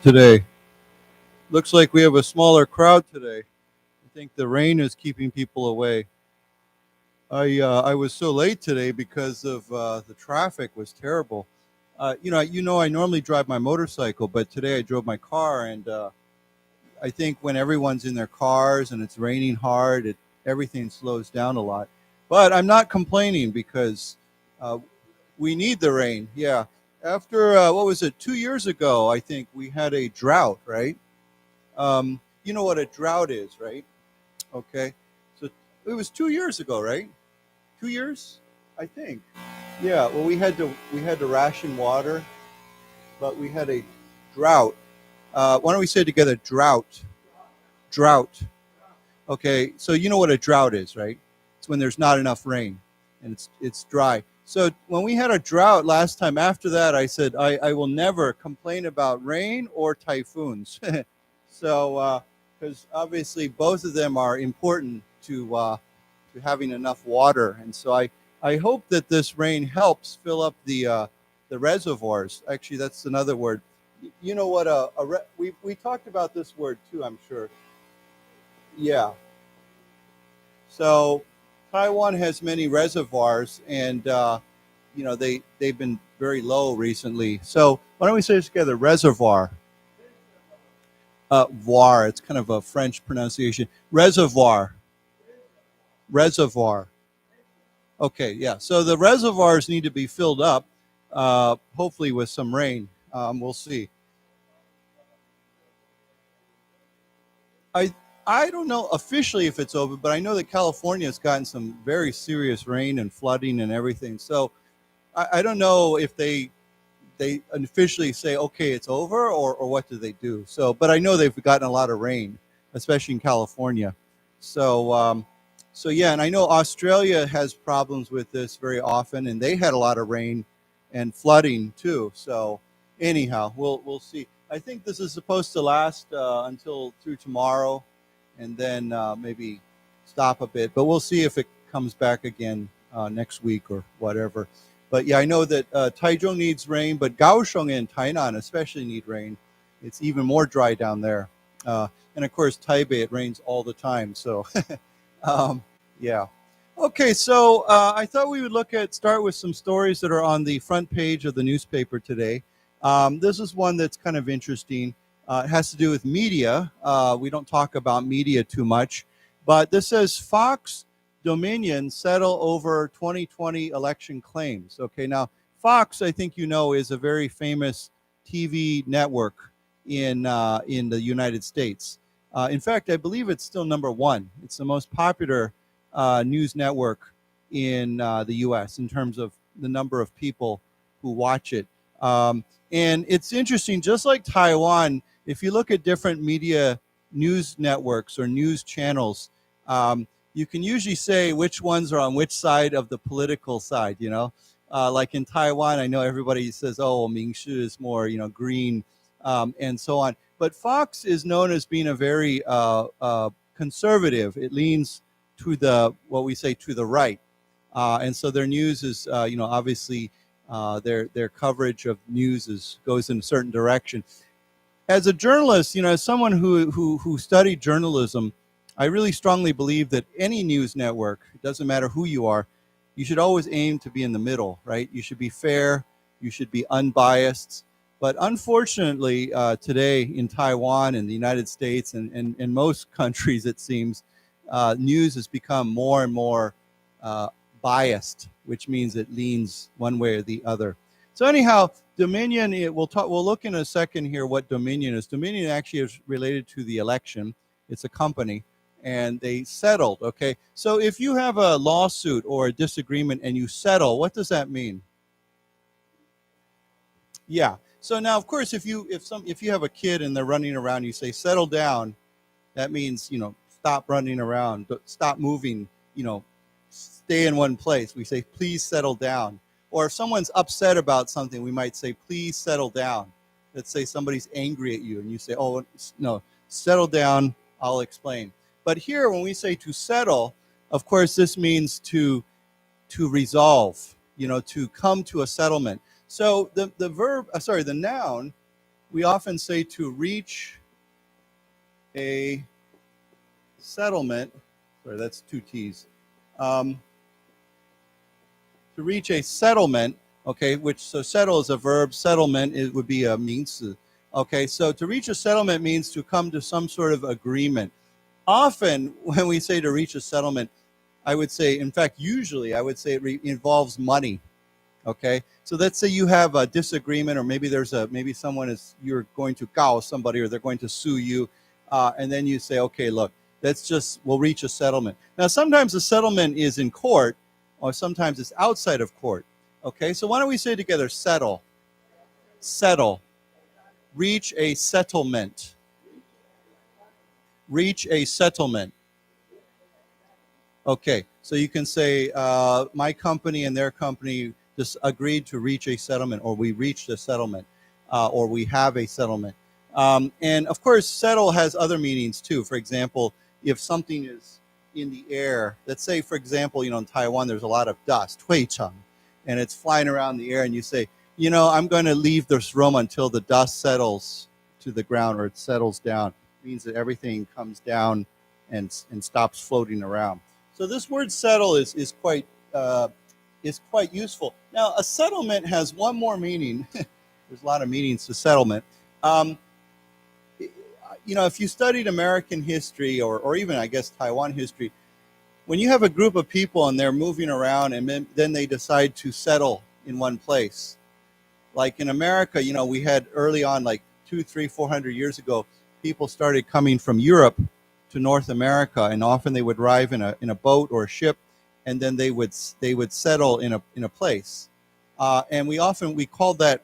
today. Looks like we have a smaller crowd today. I think the rain is keeping people away. I was so late today because of the traffic was terrible. I normally drive my motorcycle, but today I drove my car, and I think when everyone's in their cars and it's raining hard, everything slows down a lot. But I'm not complaining because we need the rain. Yeah. After, 2 years ago, I think we had a drought, right? You know what a drought is, right? Okay. So it was 2 years ago, right? 2 years, I think. Yeah. Well, we had to ration water, but we had a drought. Why don't we say it together? Drought. Drought. Okay. So you know what a drought is, right? It's when there's not enough rain and it's dry. So when we had a drought last time, after that, I said, I will never complain about rain or typhoons. So, because obviously both of them are important to having enough water. And so I hope that this rain helps fill up the reservoirs. Actually, that's another word. You know what? We talked about this word too, I'm sure. Yeah. So Taiwan has many reservoirs, and they've been very low recently. So why don't we say this together? Reservoir. Voir. It's kind of a French pronunciation. Reservoir. Reservoir. Okay, yeah. So the reservoirs need to be filled up, hopefully with some rain. We'll see. I don't know officially if it's over, but I know that California has gotten some very serious rain and flooding and everything. So I don't know if they officially say, okay, it's over, or what do they do? So, but I know they've gotten a lot of rain, especially in California. So, yeah, and I know Australia has problems with this very often, and they had a lot of rain and flooding too. So anyhow, we'll see. I think this is supposed to last until through tomorrow, and then maybe stop a bit. But we'll see if it comes back again next week or whatever. But yeah, I know that Taichung needs rain, but Kaohsiung and Tainan especially need rain. It's even more dry down there. And of course, Taipei, it rains all the time. So yeah. Okay, so I thought we would start with some stories that are on the front page of the newspaper today. This is one that's kind of interesting. It has to do with media. We don't talk about media too much, but this says Fox Dominion settle over 2020 election claims. Okay, now Fox, I think you know, is a very famous TV network in the United States. In fact, I believe it's still number one. It's the most popular news network in the U.S. in terms of the number of people who watch it. And it's interesting, just like Taiwan, if you look at different media news networks or news channels, you can usually say which ones are on which side of the political side, you know. Like in Taiwan, I know everybody says, oh, Mingshi is more, green, and so on. But Fox is known as being a very conservative. It leans to what we say to the right. And so their news is, obviously their coverage of news goes in a certain direction. As a journalist, as someone who studied journalism, I really strongly believe that any news network, it doesn't matter who you are, you should always aim to be in the middle, right? You should be fair, you should be unbiased. But unfortunately, today in Taiwan and the United States and most countries, it seems, news has become more and more biased, which means it leans one way or the other. So anyhow, Dominion, we'll look in a second here what Dominion is. Dominion actually is related to the election. It's a company, and they settled, okay? So if you have a lawsuit or a disagreement and you settle, what does that mean? Yeah. So now, of course, if you have a kid and they're running around, you say, settle down. That means, stop running around, stop moving, stay in one place. We say, please settle down. Or if someone's upset about something, we might say, please settle down. Let's say somebody's angry at you and you say, oh, no, settle down, I'll explain. But here, when we say to settle, of course, this means to resolve, to come to a settlement. So the noun we often say to reach a settlement. Sorry, that's two T's. To reach a settlement, okay, so settle is a verb, settlement would be a 名词. Okay, so to reach a settlement means to come to some sort of agreement. Often when we say to reach a settlement, I would say, in fact, usually I would say it involves money. Okay, so let's say you have a disagreement, or maybe you're going to 告 somebody, or they're going to sue you, and then you say, okay, look, we'll reach a settlement. Now, sometimes the settlement is in court, or sometimes it's outside of court. Okay, so why don't we say together, settle, settle, reach a settlement, reach a settlement. Okay, so you can say, my company and their company just agreed to reach a settlement, or we reached a settlement, or we have a settlement. And of course, settle has other meanings too. For example, if something is in the air, let's say, for example, in Taiwan, there's a lot of dust, 灰尘, and it's flying around the air, and you say, I'm going to leave this room until the dust settles to the ground, or it settles down. It means that everything comes down and stops floating around. So this word settle is quite useful. Now, a settlement has one more meaning. There's a lot of meanings to settlement. If you studied American history, or even, I guess, Taiwan history, when you have a group of people and they're moving around and then they decide to settle in one place. Like in America, we had early on, like 200, 300, 400 years ago, people started coming from Europe to North America, and often they would arrive in a boat or a ship, and then they would settle in a place, and we call that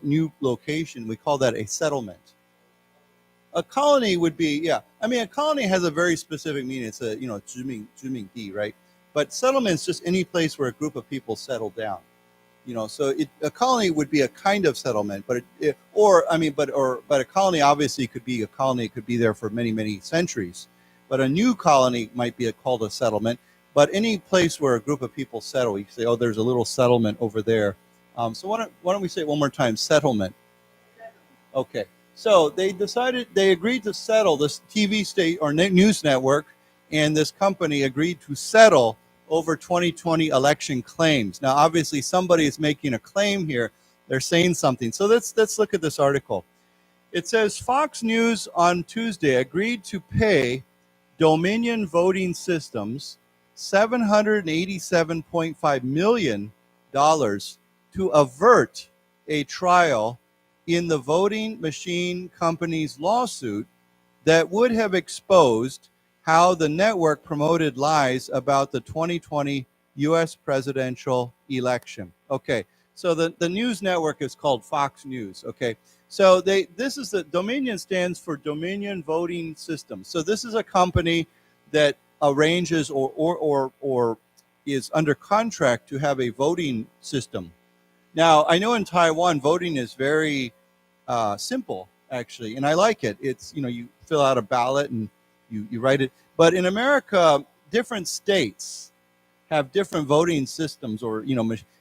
new location, we call that a settlement. A colony would be, a colony has a very specific meaning. It's a 殖民地, right? But settlement is just any place where a group of people settle down. So a colony would be a kind of settlement, but a colony obviously could be a colony. It could be there for many, many centuries. But a new colony might be called a settlement. But any place where a group of people settle, you say, oh, there's a little settlement over there. So why don't we say it one more time, settlement? Okay. So they agreed to settle, this TV state or news network and this company agreed to settle over 2020 election claims. Now, obviously, somebody is making a claim here. They're saying something. So let's look at this article. It says Fox News on Tuesday agreed to pay Dominion Voting Systems $787.5 million to avert a trial in the voting machine company's lawsuit that would have exposed how the network promoted lies about the 2020 U.S. presidential election. Okay, so the news network is called Fox News. Okay, so Dominion stands for Dominion Voting Systems. So this is a company that arranges or is under contract to have a voting system. Now, I know in Taiwan, voting is very simple, actually, and I like it. It's, you fill out a ballot and you write it. But in America, different states have different voting systems,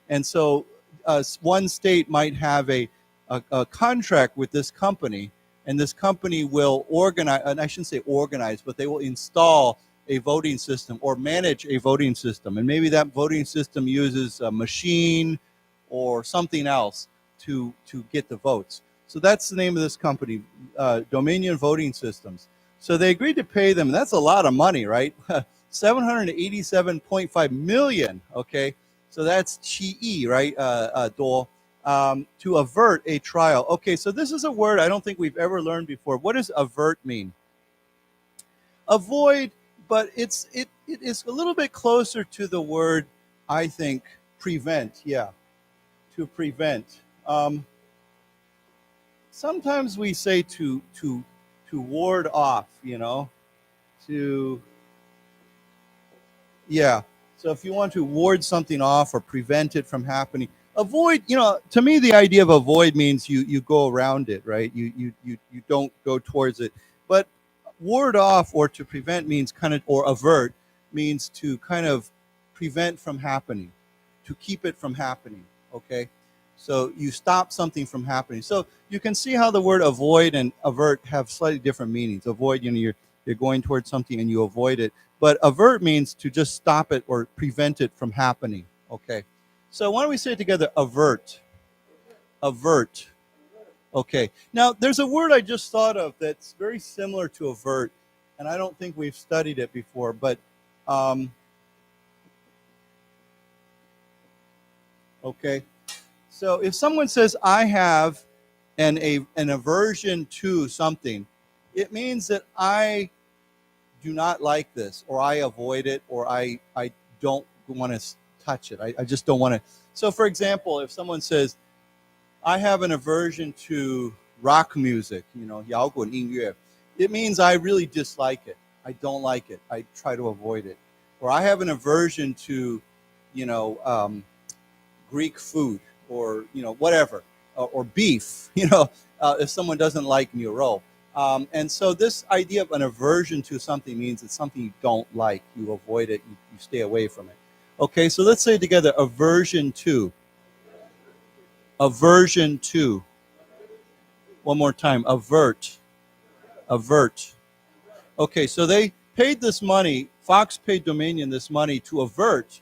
and so one state might have a contract with this company, and this company will organize, and I shouldn't say organize, but they will install a voting system or manage a voting system. And maybe that voting system uses a machine or something else to get the votes. So that's the name of this company, Dominion Voting Systems. So they agreed to pay them. That's a lot of money, right? $787.5 million. Okay, so that's chi, right? To avert a trial. Okay, so this is a word I don't think we've ever learned before. What does avert mean? Avoid, but it is a little bit closer to the word, I think, prevent. Yeah, to prevent. Sometimes we say to ward off, so if you want to ward something off or prevent it from happening, avoid, to me, the idea of avoid means you go around it, right? You don't go towards it. But ward off or to prevent means or avert means to kind of prevent from happening, to keep it from happening, okay? So you stop something from happening. So you can see how the word avoid and avert have slightly different meanings. Avoid, you're going towards something and you avoid it. But avert means to just stop it or prevent it from happening. Okay. So why don't we say it together? Avert. Avert. Okay. Now, there's a word I just thought of that's very similar to avert, and I don't think we've studied it before, but okay. So if someone says, I have an aversion to something, it means that I do not like this, or I avoid it, or I don't want to touch it. I just don't want to. So for example, if someone says, I have an aversion to rock music, 摇滚音乐, it means I really dislike it. I don't like it. I try to avoid it. Or I have an aversion to, Greek food, or whatever, or beef. If someone doesn't like 牛肉. And so this idea of an aversion to something means it's something you don't like. You avoid it. You stay away from it. Okay, so let's say together, aversion to. Aversion to. One more time, avert. Avert. Okay, so they paid this money, Fox paid Dominion this money to avert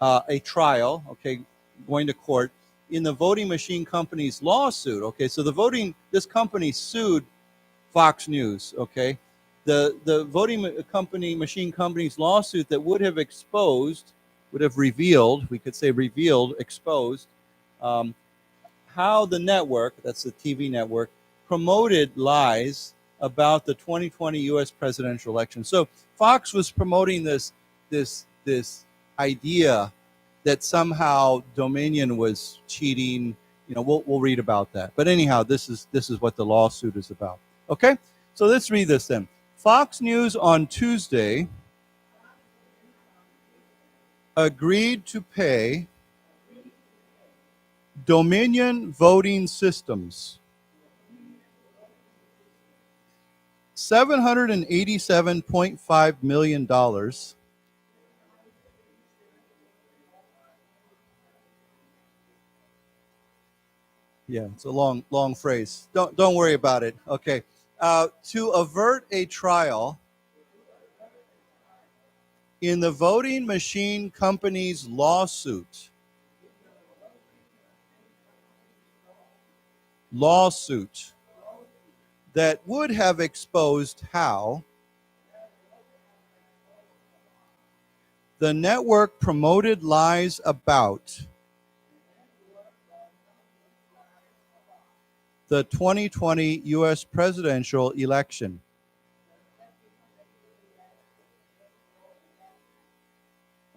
a trial, okay, going to court, in the voting machine company's lawsuit. Okay, so this company sued Fox News, okay? The voting machine company's lawsuit that would have revealed, we could say revealed, exposed, how the network, that's the TV network, promoted lies about the 2020 U.S. presidential election. So Fox was promoting this idea that somehow Dominion was cheating. We'll read about that. But anyhow, this is what the lawsuit is about. Okay, so let's read this then. Fox News on Tuesday agreed to pay Dominion Voting Systems $787.5 million. Yeah, it's a long phrase. Don't worry about it. Okay, to avert a trial in the voting machine company's lawsuit that would have exposed how the network promoted lies about the 2020 U.S. presidential election.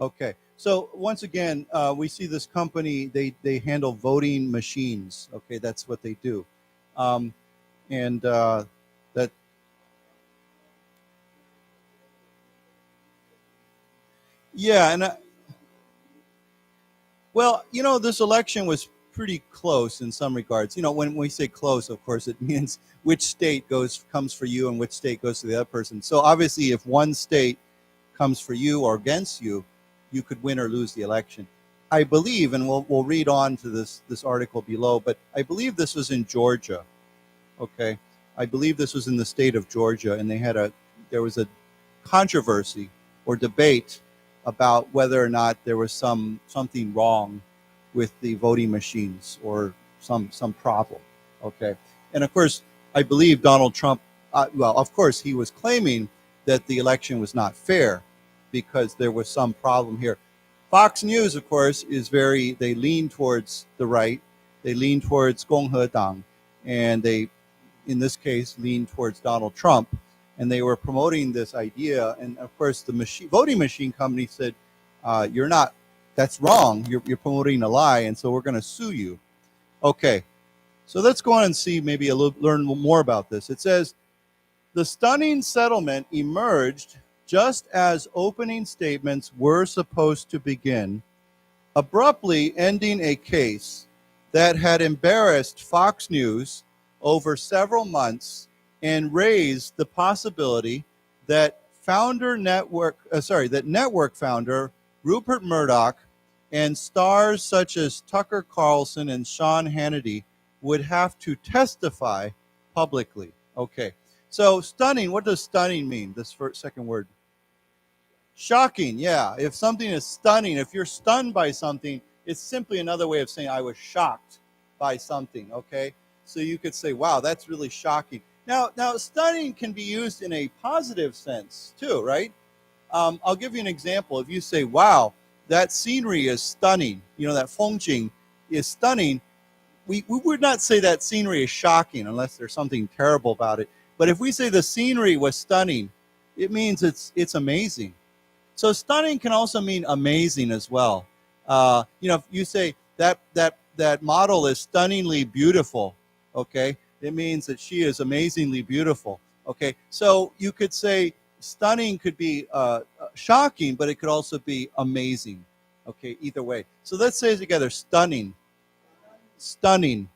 Okay, so once again, we see this company, they handle voting machines. Okay, that's what they do. Yeah, and well, this election was pretty close in some regards. When we say close, of course, it means which state comes for you and which state goes to the other person. So obviously, if one state comes for you or against you, you could win or lose the election. I believe, and we'll read on to this article below, but I believe this was in Georgia. Okay, I believe this was in the state of Georgia, and there was a controversy or debate about whether or not there was something wrong with the voting machines or some problem. Okay, and of course, I believe Donald Trump. Well, of course, he was claiming that the election was not fair because there was some problem here. Fox News, of course, they lean towards the right. They lean towards 共和党, and they, in this case, lean towards Donald Trump. And they were promoting this idea. And of course, the voting machine company said, that's wrong. You're promoting a lie. And so we're going to sue you. Okay. So let's go on and see, learn more about this. It says, the stunning settlement emerged just as opening statements were supposed to begin, abruptly ending a case that had embarrassed Fox News over several months and raised the possibility that network founder Rupert Murdoch and stars such as Tucker Carlson and Sean Hannity would have to testify publicly. Okay, so stunning, what does stunning mean, this second word? Shocking, yeah. If something is stunning, if you're stunned by something, it's simply another way of saying I was shocked by something, okay? So you could say, wow, that's really shocking. Now, stunning can be used in a positive sense too, right? I'll give you an example. If you say, wow, that scenery is stunning, that 风景 is stunning, we would not say that scenery is shocking unless there's something terrible about it. But if we say the scenery was stunning, it means it's amazing. So stunning can also mean amazing as well. If you say that model is stunningly beautiful, okay, it means that she is amazingly beautiful. Okay, so you could say stunning could be shocking, but it could also be amazing. Okay, either way. So let's say it together: stunning, stunning.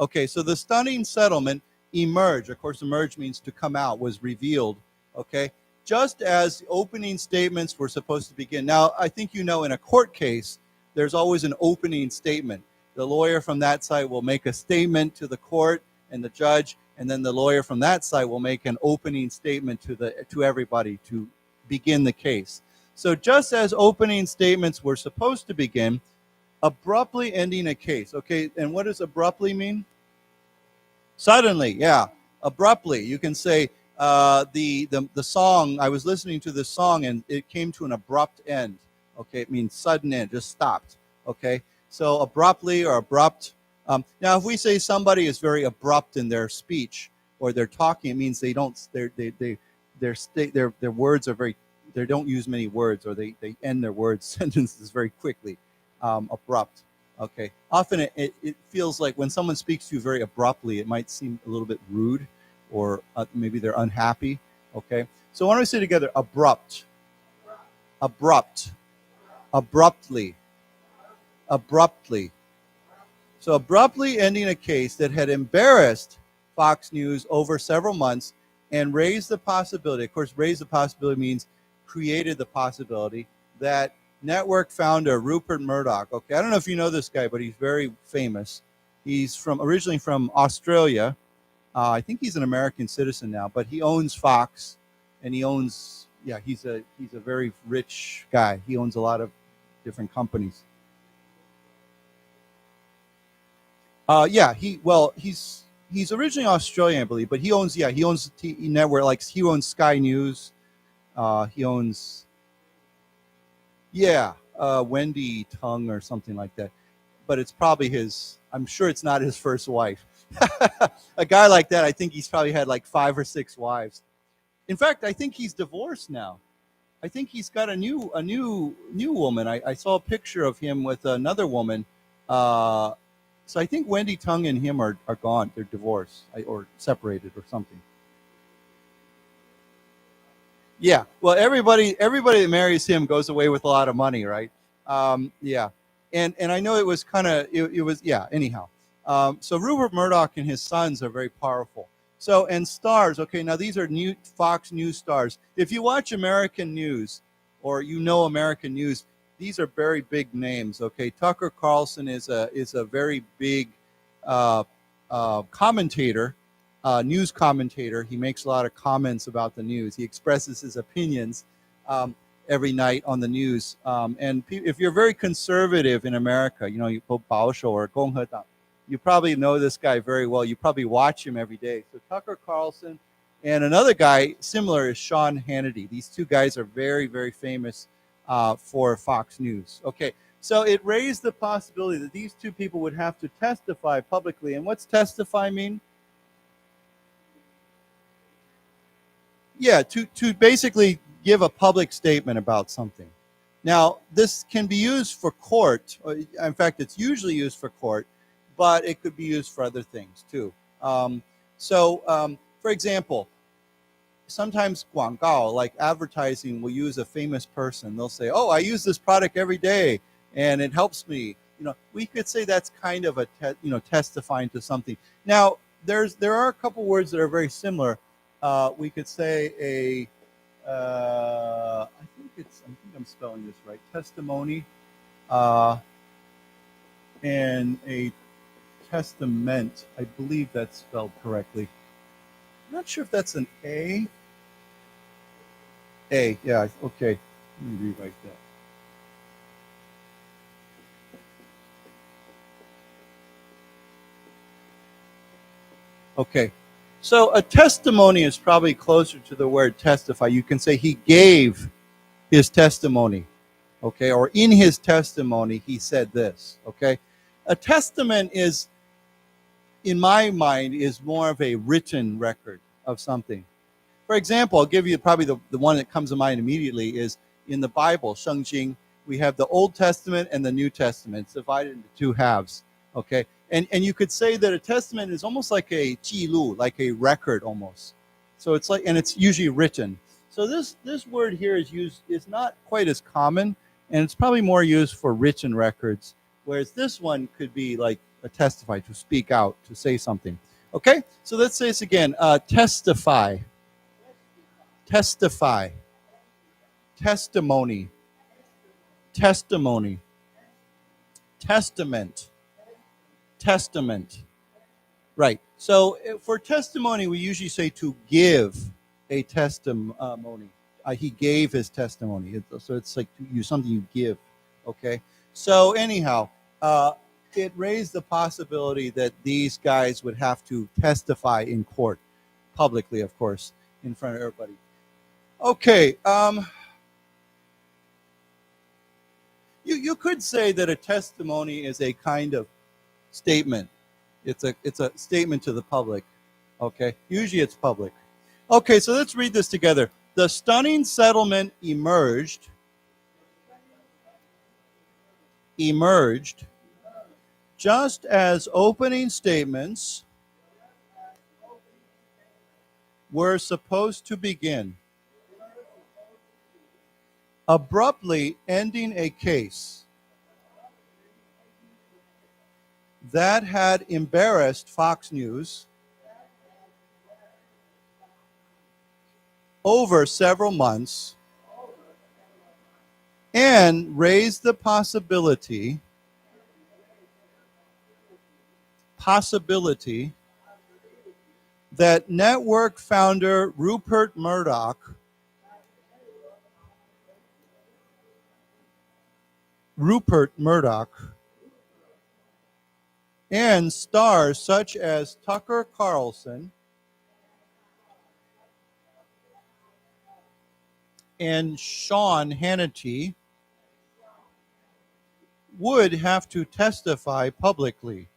Okay, so the stunning settlement emerged. Of course, emerge means to come out, was revealed. Okay, just as the opening statements were supposed to begin. Now, I think in a court case, there's always an opening statement. The lawyer from that side will make a statement to the court and the judge, and then the lawyer from that side will make an opening statement to everybody to begin the case. So just as opening statements were supposed to begin, abruptly ending a case. Okay, and what does abruptly mean? Suddenly, yeah, abruptly. You can say the song, I was listening to this song and it came to an abrupt end. Okay, it means sudden end, just stopped. Okay, so abruptly or abrupt. Now, if we say somebody is very abrupt in their speech or they're talking, it means their words are very, they don't use many words, or they end their words sentences very quickly. Abrupt. Okay. Often it feels like when someone speaks to you very abruptly, it might seem a little bit rude, or maybe they're unhappy. Okay. So why don't we say together: abrupt, abrupt, abruptly, abruptly. So abruptly ending a case that had embarrassed Fox News over several months and raised the possibility, of course, raised the possibility means created the possibility, that network founder Rupert Murdoch, okay, I don't know if you know this guy, but he's very famous. He's originally from Australia. I think he's an American citizen now, but he owns Fox, and he owns, he's a very rich guy. He owns a lot of different companies. He's originally Australian, I believe, but he owns network, like he owns Sky News. He owns, Wendy Tung or something like that. But it's probably I'm sure it's not his first wife. A guy like that, I think he's probably had like 5 or 6 wives. In fact, I think he's divorced now. I think he's got a new woman. I saw a picture of him with another woman. So I think Wendy Tung and him are gone. They're divorced or separated or something. Yeah. Well, everybody that marries him goes away with a lot of money, right? Yeah. And I know it was anyhow. So Rupert Murdoch and his sons are very powerful. So, and stars, okay, now these are new Fox News stars. If you watch American news or American news, these are very big names, okay? Tucker Carlson is a very big commentator, news commentator. He makes a lot of comments about the news. He expresses his opinions every night on the news. And if you're very conservative in America, you go 保守 or 共和党, you probably know this guy very well. You probably watch him every day. So Tucker Carlson and another guy similar is Sean Hannity. These two guys are very, very famous for Fox News. Okay, so it raised the possibility that these two people would have to testify publicly. And what's testify mean? Yeah, to basically give a public statement about something. Now, this can be used for court. In fact, it's usually used for court, but it could be used for other things too. For example, sometimes 广告, like advertising, will use a famous person. They'll say, "Oh, I use this product every day, and it helps me." We could say that's kind of testifying to something. Now, there are a couple words that are very similar. We could say I think I'm spelling this right. Testimony. And a testament, I believe that's spelled correctly. I'm not sure if that's an A. A, yeah, okay. Let me rewrite that. Okay, so a testimony is probably closer to the word testify. You can say he gave his testimony, okay, or in his testimony he said this, okay. A testament is, in my mind, is more of a written record of something. For example, I'll give you probably the one that comes to mind immediately is in the Bible, 圣经, we have the Old Testament and the New Testament. It's divided into two halves, okay? And you could say that a testament is almost like a 记录, like a record almost. So it's like, and it's usually written. So this word here is not quite as common, and it's probably more used for written records, whereas this one could be like a testify, to speak out, to say something. Okay, so let's say this again. Testify, testify, testimony, testimony, testament, testament. Right. So for testimony, we usually say to give a testimony. He gave his testimony. So it's like something you give. Okay. So anyhow, it raised the possibility that these guys would have to testify in court, publicly, of course, in front of everybody. Okay. You could say that a testimony is a kind of statement. It's a statement to the public. Okay. Usually it's public. Okay, so let's read this together. The stunning settlement emerged just as opening statements were supposed to begin, abruptly ending a case that had embarrassed Fox News over several months and raised the possibility that network founder Rupert Murdoch and stars such as Tucker Carlson and Sean Hannity would have to testify publicly.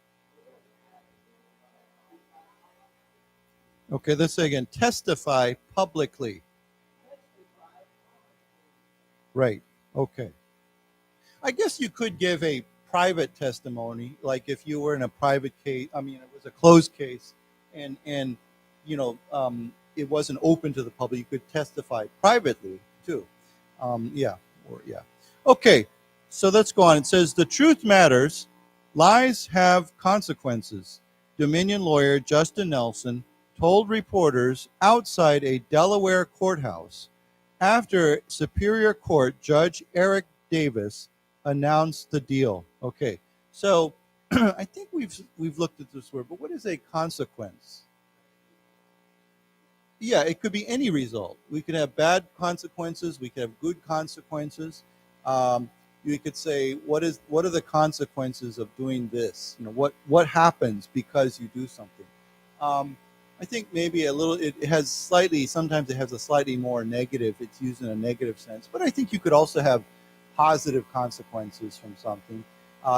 Okay, let's say again, testify publicly. Right, okay. I guess you could give a private testimony, like if you were in a private case, I mean, it was a closed case, and you know, it wasn't open to the public, you could testify privately too. Yeah. Okay, so let's go on. It says, the truth matters, lies have consequences. Dominion lawyer Justin Nelson told reporters outside a Delaware courthouse after Superior Court Judge Eric Davis announced the deal. Okay, so I think we've looked at this word, but what is a consequence? Yeah, it could be any result. We could have bad consequences. We could have good consequences. You could say, what are the consequences of doing this? You know, what happens because you do something? I think maybe a little. It has slightly. Sometimes it has a slightly more negative. It's used in a negative sense, but I think you could also have positive consequences from something.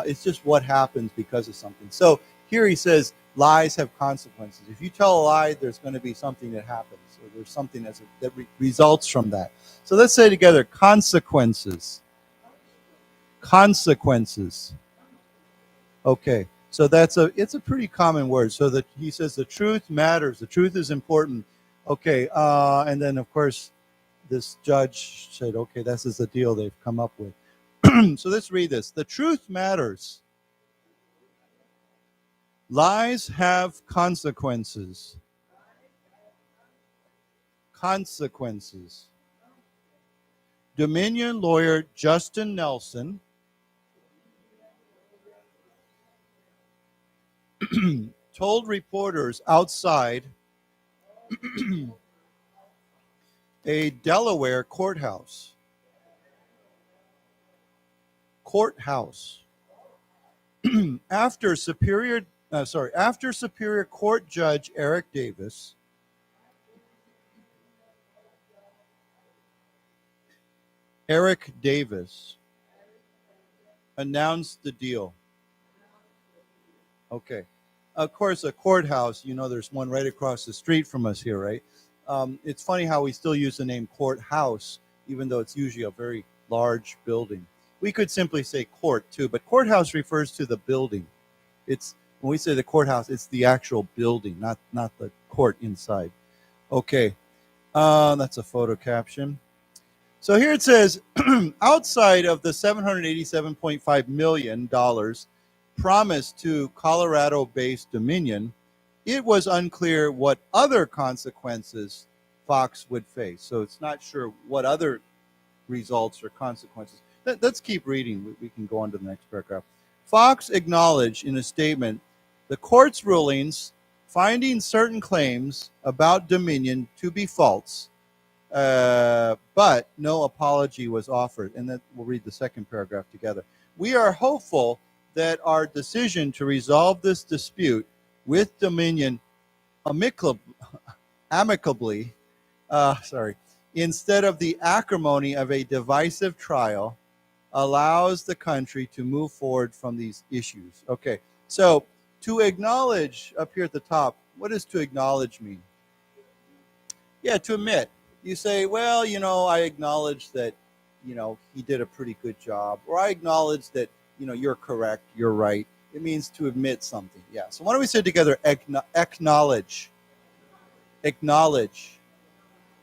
It's just what happens because of something. So here he says, lies have consequences. If you tell a lie, there's going to be something that happens, or there's something that results from that. So let's say together, consequences. Consequences. Okay, so it's a pretty common word. So that he says the truth matters. The truth is important. Okay, and then of course, this judge said, okay, this is the deal they've come up with. So let's read this. The truth matters. Lies have consequences. Consequences. Dominion lawyer Justin Nelson told reporters outside a Delaware courthouse. After Superior Court Judge Eric Davis announced the deal. Okay. Of course, a courthouse, you know, there's one right across the street from us here, right? It's funny how we still use the name courthouse, even though it's usually a very large building. We could simply say court too, but courthouse refers to the building. It's when we say the courthouse, it's the actual building, not the court inside. Okay, that's a photo caption. So here it says, outside of the $787.5 million promised to Colorado-based Dominion, it was unclear what other consequences Fox would face. So it's not sure what other results or consequences. Let's keep reading. We can go on to the next paragraph. Fox acknowledged in a statement the court's rulings finding certain claims about Dominion to be false, but no apology was offered. And then we'll read the second paragraph together. We are hopeful that our decision to resolve this dispute with Dominion amicably, instead of the acrimony of a divisive trial, allows the country to move forward from these issues. Okay, so to acknowledge up here at the top, what does to acknowledge mean? Yeah, to admit. You say, well, you know, I acknowledge that, you know, he did a pretty good job, or I acknowledge that, you know, you're correct, you're right. It means to admit something. Yeah. So why don't we say together, acknowledge. Acknowledge.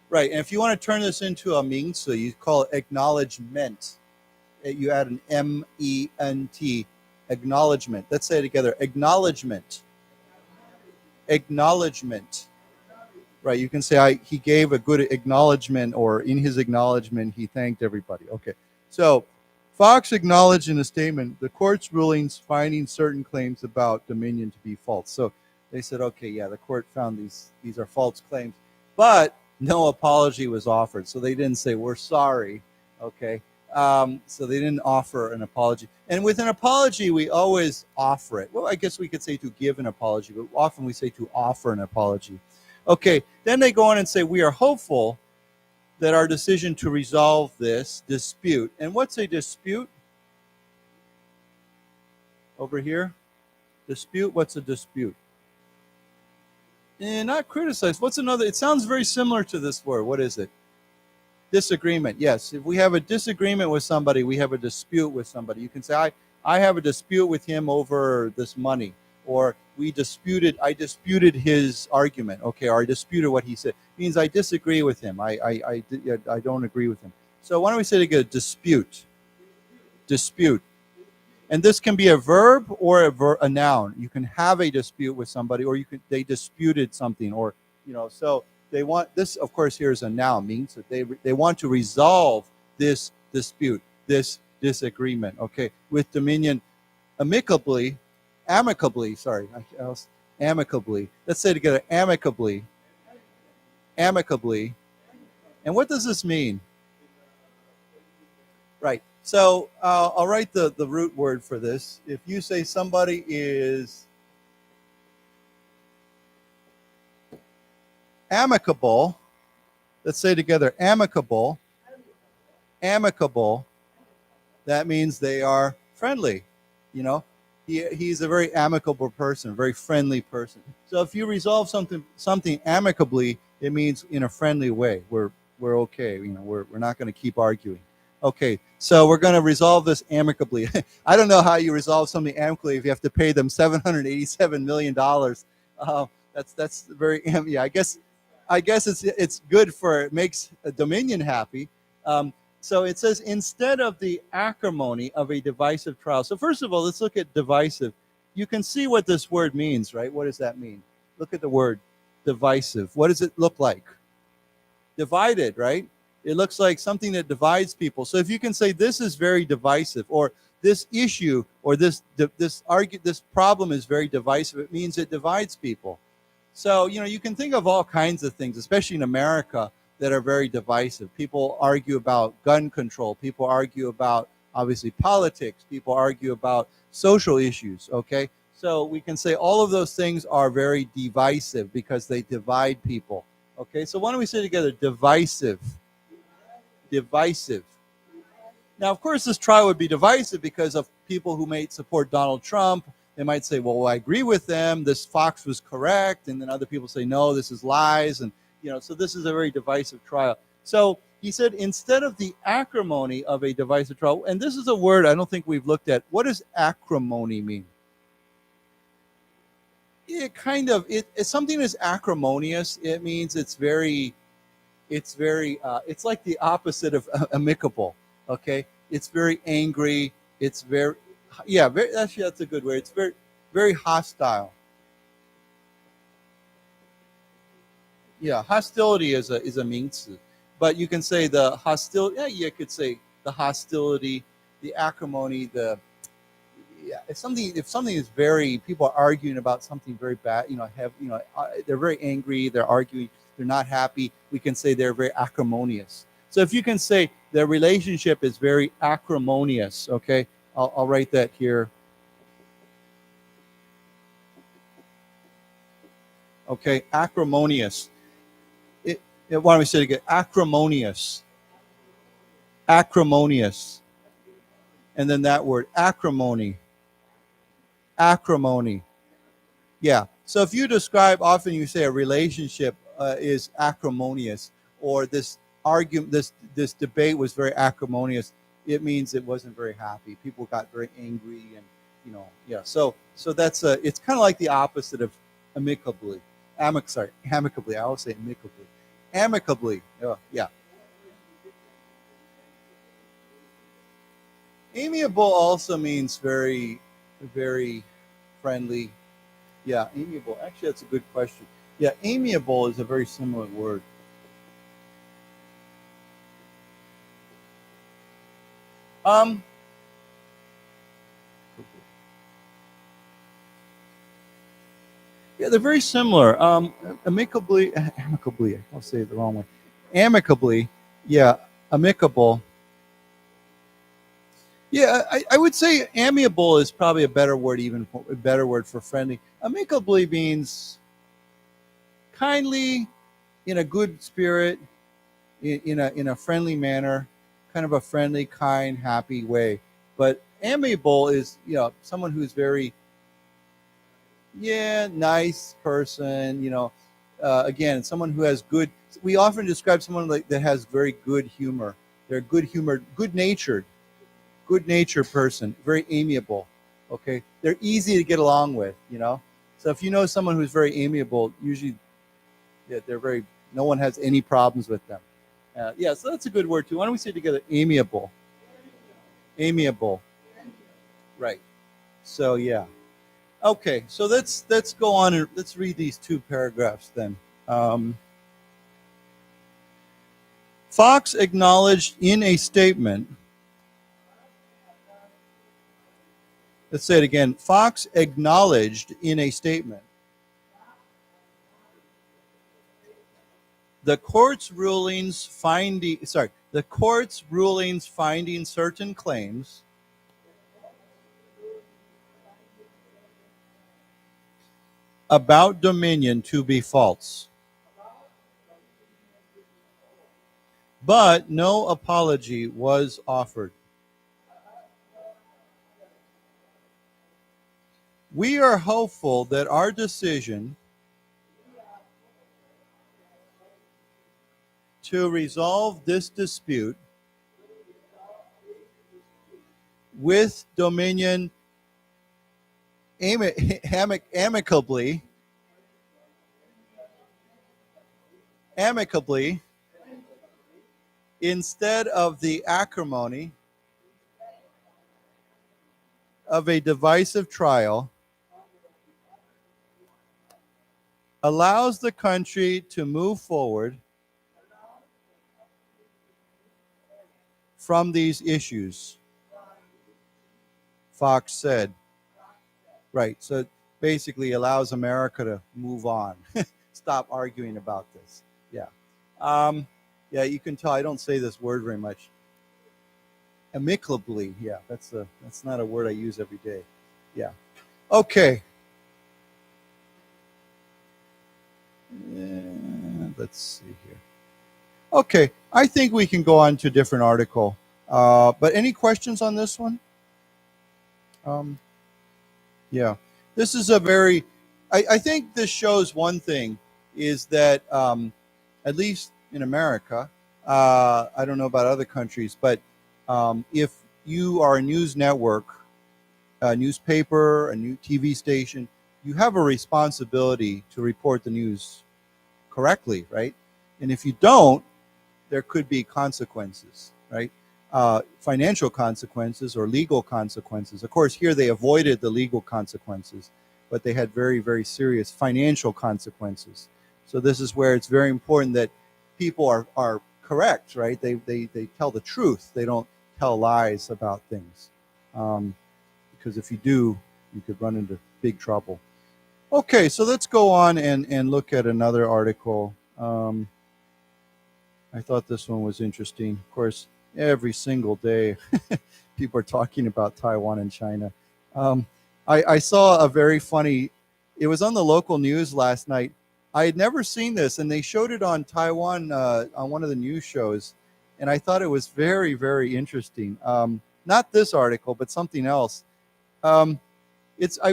Right. And if you want to turn this into a mingsu, you call it acknowledgement. You add an M-E-N-T, acknowledgement. Let's say it together, acknowledgement. Acknowledgement. Right. You can say he gave a good acknowledgement, or in his acknowledgement, he thanked everybody. Okay. So Fox acknowledged in a statement the court's rulings finding certain claims about Dominion to be false. So they said, okay, yeah, the court found these are false claims, but no apology was offered. So they didn't say, we're sorry. Okay. So they didn't offer an apology. And with an apology, we always offer it. Well, I guess we could say to give an apology, but often we say to offer an apology. Okay. Then they go on and say, we are hopeful that our decision to resolve this dispute. And what's a dispute? Over here? Dispute, what's a dispute? And not criticize. What's another? It sounds very similar to this word. What is it? Disagreement. Yes, if we have a disagreement with somebody, we have a dispute with somebody. You can say, I have a dispute with him over this money. Or I disputed his argument. Okay, or I disputed what he said. It means I disagree with him. I don't agree with him. So why don't we say together, dispute. Dispute. And this can be a verb or a noun. You can have a dispute with somebody, or they disputed something, or, you know, so they want this, of course, here is a noun, means that they want to resolve this dispute, this disagreement, okay, with Dominion amicably. Let's say together, amicably. Amicably. And what does this mean? Right. So I'll write the root word for this. If you say somebody is amicable, let's say together, amicable. Amicable. That means they are friendly. You know, he's a very amicable person, a very friendly person. So if you resolve something amicably, it means in a friendly way. We're okay. You know, we're not going to keep arguing. Okay, so we're going to resolve this amicably. I don't know how you resolve something amicably if you have to pay them $787 million. That's very, yeah, I guess it's good it makes Dominion happy. So it says, instead of the acrimony of a divisive trial. So first of all, let's look at divisive. You can see what this word means, right? What does that mean? Look at the word divisive. What does it look like? Divided, right? It looks like something that divides people. So if you can say this is very divisive, or this issue or this problem is very divisive, it means it divides people. So, you can think of all kinds of things, especially in America, that are very divisive. People argue about gun control. People argue about, obviously, politics. People argue about social issues, okay? So we can say all of those things are very divisive because they divide people, okay? So why don't we say together, divisive. Divisive. Now, of course, this trial would be divisive because of people who may support Donald Trump. They might say, well, I agree with them. This Fox was correct. And then other people say, no, this is lies. And, so this is a very divisive trial. So he said, instead of the acrimony of a divisive trial, and this is a word I don't think we've looked at. What does acrimony mean? It kind of, it's something that's acrimonious. It means it's like the opposite of amicable. Okay. It's very angry. It's very, actually, that's a good word. It's very, very hostile. Yeah, hostility is a 名词, but you can say the hostility. Yeah, you could say the hostility, the acrimony, if something is very, people are arguing about something very bad. They're very angry. They're arguing. They're not happy. We can say they're very acrimonious. So if you can say their relationship is very acrimonious, okay. I'll write that here. Okay, acrimonious. Why don't we say it again? Acrimonious. Acrimonious. And then that word, acrimony. Acrimony. Yeah. So if you describe, often you say a relationship is acrimonious, or this argument, this debate was very acrimonious. It means it wasn't very happy. People got very angry, and So that's it's kind of like the opposite of amicably. Amicably. I always say amicably. Amicably. Oh, yeah. Amiable also means very, very friendly. Yeah, amiable. Actually, that's a good question. Yeah, amiable is a very similar word. Yeah, they're very similar. Amicably, I'll say it the wrong way. Amicably, yeah, amicable. Yeah, I would say amiable is probably a better word, for friendly. Amicably means kindly, in a good spirit, in a friendly manner, kind of a friendly, kind, happy way. But amiable is, someone who's very, nice person, again, someone who has good, we often describe someone that has very good humor. They're good-humored, good-natured person, very amiable. Okay. They're easy to get along with, So if you know someone who's very amiable, usually no one has any problems with them. So that's a good word too. Why don't we say it together? Amiable. Amiable. Right. So yeah. Okay, so let's go on and let's read these two paragraphs then. Fox acknowledged in a statement. Let's say it again. Fox acknowledged in a statement the court's rulings finding certain claims about dominion to be false. But no apology was offered. We are hopeful that our decision to resolve this dispute with Dominion amicably, instead of the acrimony of a divisive trial, allows the country to move forward from these issues. Fox said. Right. So it basically allows America to move on. Stop arguing about this. Yeah. Yeah, you can tell I don't say this word very much. Amicably. Yeah, that's not a word I use every day. Yeah. Okay. Let's see here. Okay, I think we can go on to a different article. But any questions on this one? Yeah, this is a very, I think this shows one thing is that at least in America, I don't know about other countries, but if you are a news network, a newspaper, a new TV station, you have a responsibility to report the news correctly, right? And if you don't, there could be consequences, right? Financial consequences or legal consequences. Of course, here they avoided the legal consequences, but they had very, very serious financial consequences. So this is where it's very important that people are correct, right? They tell the truth. They don't tell lies about things. Because if you do, you could run into big trouble. Okay, so let's go on and look at another article. I thought this one was interesting. Of course, every single day, people are talking about Taiwan and China. I saw a very funny, it was on the local news last night. I had never seen this, and they showed it on Taiwan on one of the news shows, and I thought it was very, very interesting. Not this article, but something else. I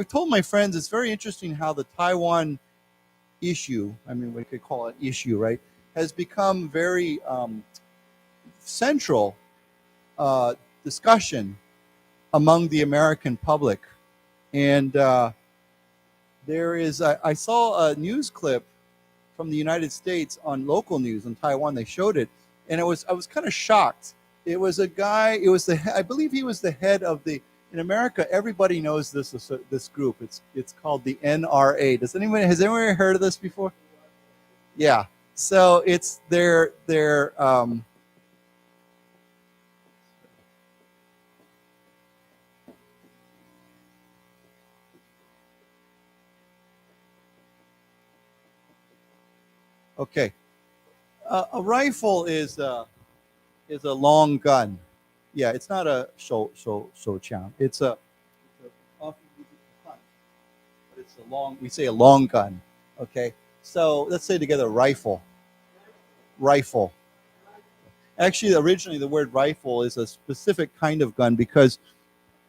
told my friends it's very interesting how the Taiwan issue, I mean, we could call it issue, right, has become very central discussion among the American public. And there is, I saw a news clip from the United States on local news in Taiwan. They showed it, and I was kind of shocked. It was a guy, I believe he was the head of the, in America, everybody knows this group. It's called the NRA. Has anyone heard of this before? Yeah. So it's their okay. A rifle is a long gun. Yeah, it's not a shou qiang. It's often used to hunt, but it's a long. We say a long gun. Okay, so let's say together rifle. Rifle. Actually, originally the word rifle is a specific kind of gun because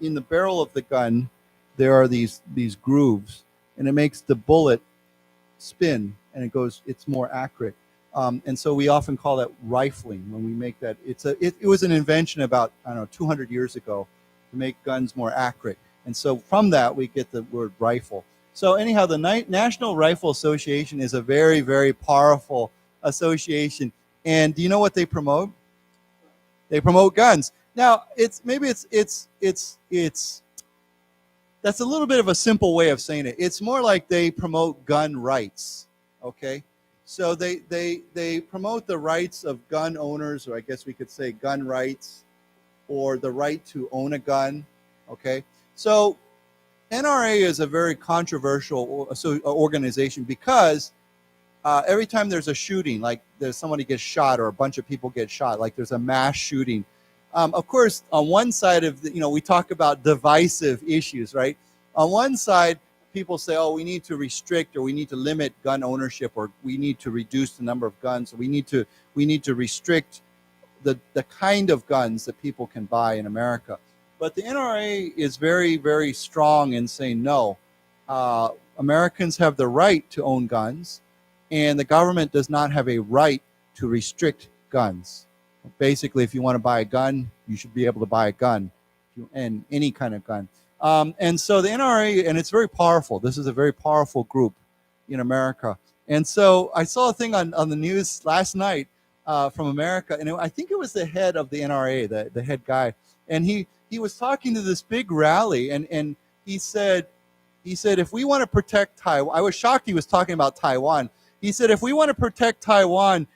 in the barrel of the gun there are these grooves, and it makes the bullet spin, and it's more accurate. And so we often call that rifling when we make that. It was an invention about, 200 years ago to make guns more accurate. And so from that, we get the word rifle. So anyhow, the National Rifle Association is a very, very powerful association. And do you know what they promote? They promote guns. Now, that's a little bit of a simple way of saying it. It's more like they promote gun rights, okay? So they promote the rights of gun owners, or I guess we could say gun rights, or the right to own a gun, okay? So NRA is a very controversial organization because every time there's a shooting, like there's somebody gets shot or a bunch of people get shot, like there's a mass shooting. Of course, on one side of we talk about divisive issues, right? On one side, people say, oh, we need to restrict or we need to limit gun ownership or we need to reduce the number of guns. Or we need to restrict the kind of guns that people can buy in America. But the NRA is very, very strong in saying no. Americans have the right to own guns, and the government does not have a right to restrict guns. Basically, if you want to buy a gun, you should be able to buy a gun, and any kind of gun. And so the NRA, and it's very powerful. This is a very powerful group in America. And so I saw a thing on the news last night from America, and I think it was the head of the NRA, the head guy, and he was talking to this big rally, and he said, if we want to protect Taiwan, I was shocked he was talking about Taiwan. He said, if we want to protect Taiwan,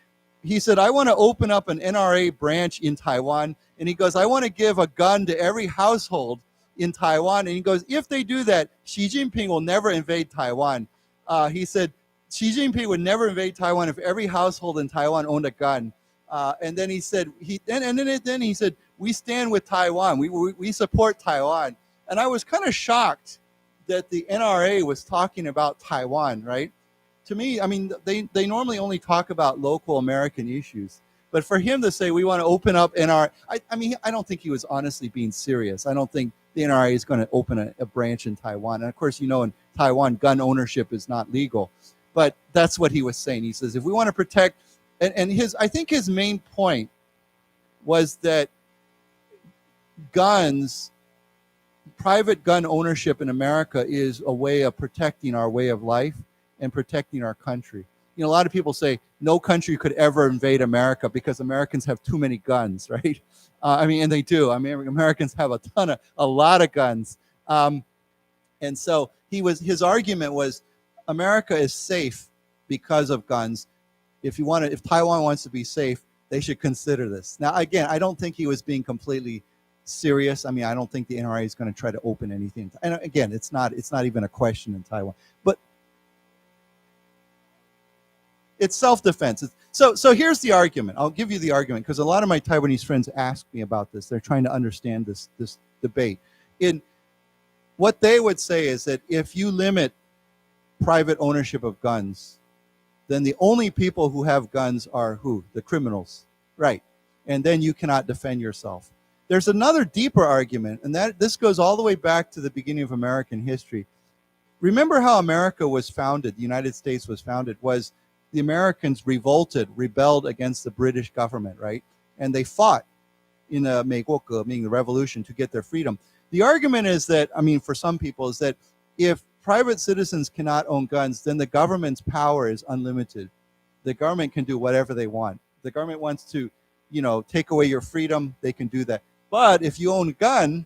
he said, I want to open up an NRA branch in Taiwan. And he goes, I want to give a gun to every household in Taiwan. And he goes, if they do that, Xi Jinping will never invade Taiwan. He said, Xi Jinping would never invade Taiwan if every household in Taiwan owned a gun. And then he said, then he said, we stand with Taiwan. We support Taiwan. And I was kind of shocked that the NRA was talking about Taiwan, right? To me, I mean, they normally only talk about local American issues. But for him to say we want to open up NRA, I mean, I don't think he was honestly being serious. I don't think the NRA is going to open a branch in Taiwan. And of course, you know, in Taiwan, gun ownership is not legal. But that's what he was saying. He says, if we want to protect, and I think his main point was that guns, private gun ownership in America is a way of protecting our way of life and protecting our country. You know, a lot of people say no country could ever invade America because Americans have too many guns, right? I mean, and they do. I mean, Americans have a lot of guns. And so his argument was America is safe because of guns. If Taiwan wants to be safe, they should consider this. Now, again, I don't think he was being completely serious. I mean, I don't think the NRA is going to try to open anything. And again, it's not even a question in Taiwan. But it's self-defense. So here's the argument. I'll give you the argument because a lot of my Taiwanese friends ask me about this. They're trying to understand this debate. In what they would say is that if you limit private ownership of guns, then the only people who have guns are who? The criminals, right? And then you cannot defend yourself. There's another deeper argument, and this goes all the way back to the beginning of American history. Remember how America was founded, the United States was founded, was the Americans rebelled against the British government, right? And they fought in the 美国革命, the revolution, to get their freedom. The argument is that, I mean, for some people, is that if private citizens cannot own guns, then the government's power is unlimited. The government can do whatever they want. The government wants to, you know, take away your freedom, they can do that. But if you own a gun,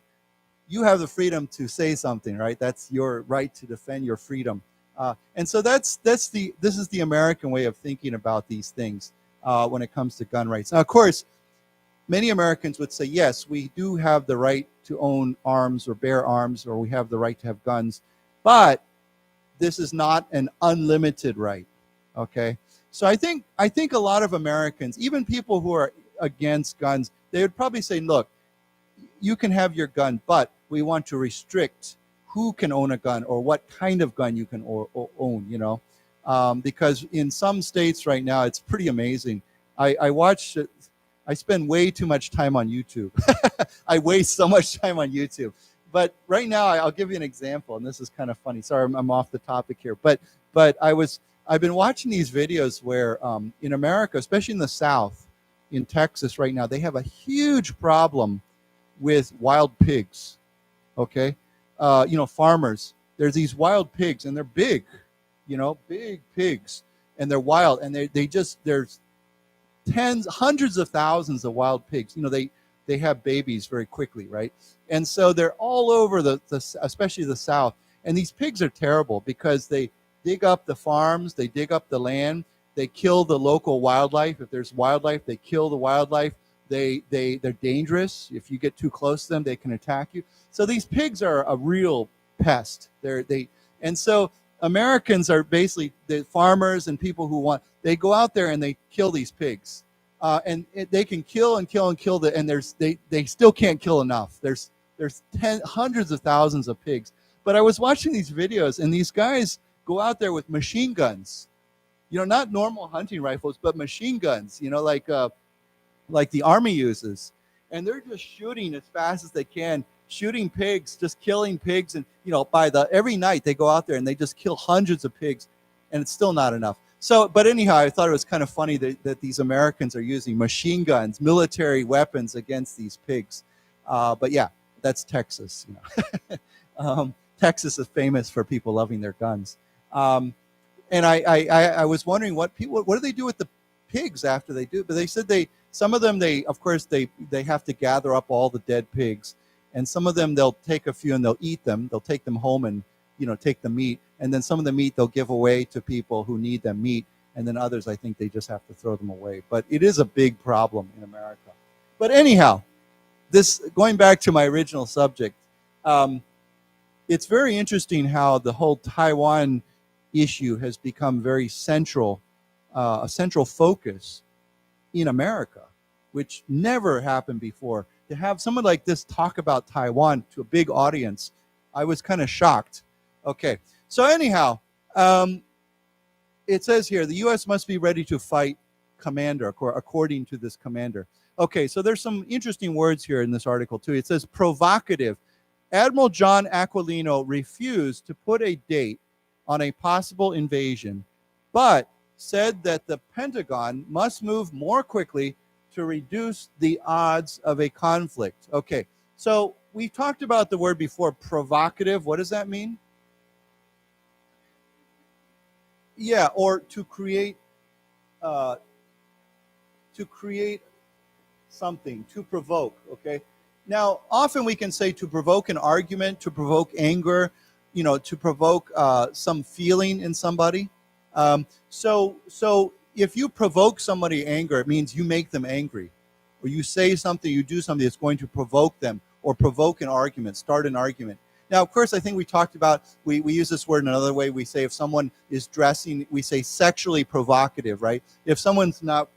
you have the freedom to say something, right? That's your right to defend your freedom. And so this is the American way of thinking about these things when it comes to gun rights. Now, of course, many Americans would say, yes, we do have the right to own arms or bear arms, or we have the right to have guns, but this is not an unlimited right, okay? So I think a lot of Americans, even people who are against guns, they would probably say, look, you can have your gun, but we want to restrict who can own a gun or what kind of gun you can own, you know? Because in some states right now, it's pretty amazing. I spend way too much time on YouTube. I waste so much time on YouTube. But right now, I'll give you an example, and this is kind of funny. Sorry, I'm off the topic here. But I've been watching these videos where in America, especially in the South, in Texas right now, they have a huge problem with wild pigs, okay? You know, farmers, there's these wild pigs, and they're big, you know, big pigs, and they're wild, and there's hundreds of thousands of wild pigs. You know, they have babies very quickly, right? And so they're all over especially the South, and these pigs are terrible because they dig up the farms, they dig up the land, they kill the local wildlife. If there's wildlife, they kill the wildlife. They're dangerous. If you get too close to them, they can attack you. So these pigs are a real pest. And so Americans are basically the farmers and people who they go out there and they kill these pigs, and they can kill and kill and kill and they still can't kill enough. There's hundreds of thousands of pigs. But I was watching these videos, and these guys go out there with machine guns, you know, not normal hunting rifles, but machine guns, you know, like the Army uses. And they're just shooting as fast as they can, shooting pigs, just killing pigs. And, you know, every night they go out there and they just kill hundreds of pigs, and it's still not enough. So, but anyhow, I thought it was kind of funny that these Americans are using machine guns, military weapons against these pigs. But yeah, that's Texas, you know. Texas is famous for people loving their guns. And I was wondering what do they do with the pigs after they do? But they said some of them, of course, they have to gather up all the dead pigs, and some of them they'll take a few and they'll eat them. They'll take them home and, you know, take the meat, and then some of the meat they'll give away to people who need them meat, and then others I think they just have to throw them away. But it is a big problem in America. But anyhow, going back to my original subject, It's very interesting how the whole Taiwan issue has become very central, a central focus in America, which never happened before. To have someone like this talk about Taiwan to a big audience, I was kind of shocked. Okay, so anyhow, it says here, the U.S. must be ready to fight commander, according to this commander. Okay, so there's some interesting words here in this article too. It says provocative. Admiral John Aquilino refused to put a date on a possible invasion, but said that the Pentagon must move more quickly to reduce the odds of a conflict. Okay, so we talked about the word before, provocative. What does that mean? Yeah, or to create something, to provoke, okay? Now, often we can say to provoke an argument, to provoke anger, to provoke some feeling in somebody. So if you provoke somebody anger, it means you make them angry. Or you say something, you do something that's going to provoke them or provoke an argument, start an argument. Now, of course, I think we talked about, we use this word in another way. We say if someone is dressing, we say sexually provocative, right? If someone's not,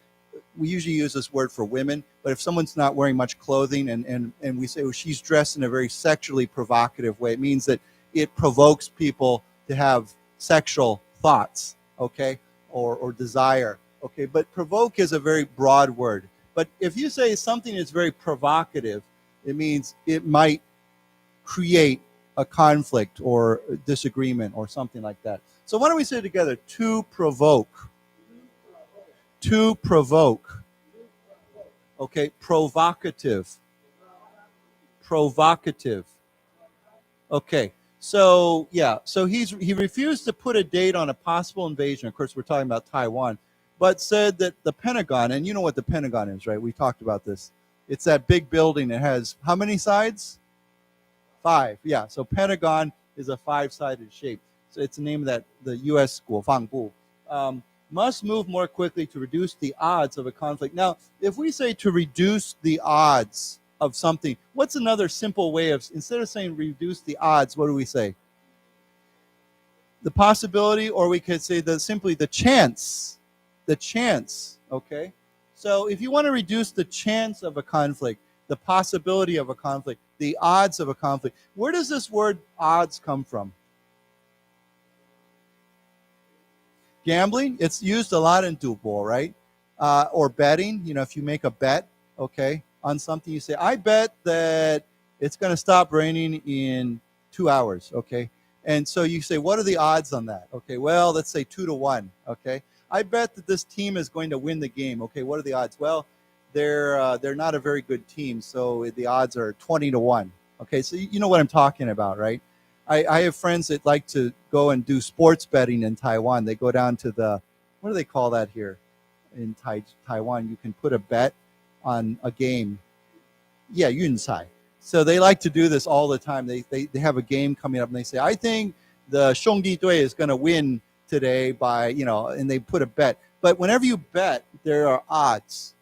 we usually use this word for women, but if someone's not wearing much clothing and we say, oh, she's dressed in a very sexually provocative way, it means that it provokes people to have sexual thoughts, okay, or desire, okay? But provoke is a very broad word. But if you say something is very provocative, it means it might create a conflict or disagreement or something like that. So why don't we say it together? To provoke. To provoke. Okay, provocative. Provocative. Okay, so yeah, so he refused to put a date on a possible invasion. Of course, we're talking about Taiwan, but said that the Pentagon, and you know what the Pentagon is, right? We talked about this. It's that big building that has how many sides? 5. Yeah, so Pentagon is a 5-sided shape. So it's the name of that, the U.S. 国防部. Must move more quickly to reduce the odds of a conflict. Now, if we say to reduce the odds of something, what's another simple way of, instead of saying reduce the odds, what do we say? The possibility, or we could say simply the chance. The chance, okay? So if you want to reduce the chance of a conflict, the possibility of a conflict, the odds of a conflict, where does this word odds come from? Gambling, it's used a lot in 赌博, right? Or betting, if you make a bet, okay, on something, you say, I bet that it's going to stop raining in 2 hours, okay? And so you say, what are the odds on that? Okay, well, let's say 2 to 1, okay? I bet that this team is going to win the game. Okay, what are the odds? Well, they're not a very good team, so the odds are 20 to 1. Okay, so you know what I'm talking about, right? I have friends that like to go and do sports betting in Taiwan. They go down to what do they call that here in Taiwan? You can put a bet on a game. Yeah, yuncai. So they like to do this all the time. They have a game coming up and they say, I think the Shongdi Dui is going to win today by, and they put a bet. But whenever you bet, there are odds.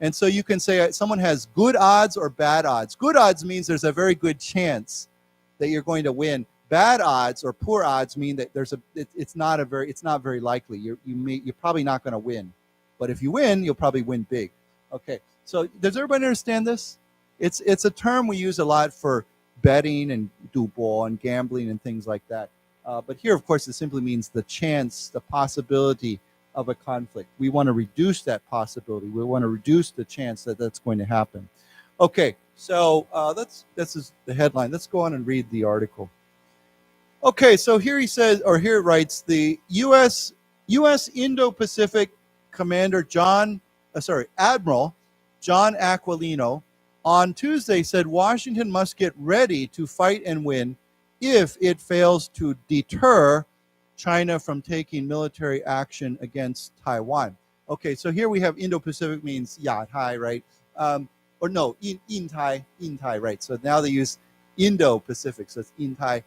And so you can say someone has good odds or bad odds. Good odds means there's a very good chance that you're going to win. Bad odds or poor odds mean that it's not very likely. You're probably not going to win. But if you win, you'll probably win big. Okay. So does everybody understand this? It's a term we use a lot for betting and 赌博 and gambling and things like that. But here, of course, it simply means the chance, the possibility of a conflict. We want to reduce that possibility. We want to reduce the chance that that's going to happen. Okay, so this is the headline. Let's go on and read the article. Okay, so here he says, or here it writes, the U.S. Indo-Pacific Commander Admiral John Aquilino on Tuesday said Washington must get ready to fight and win if it fails to deter China from taking military action against Taiwan. Okay, so here we have Indo-Pacific means Yatai, right? Or no, Intai, right? So now they use Indo-Pacific, so it's Intai.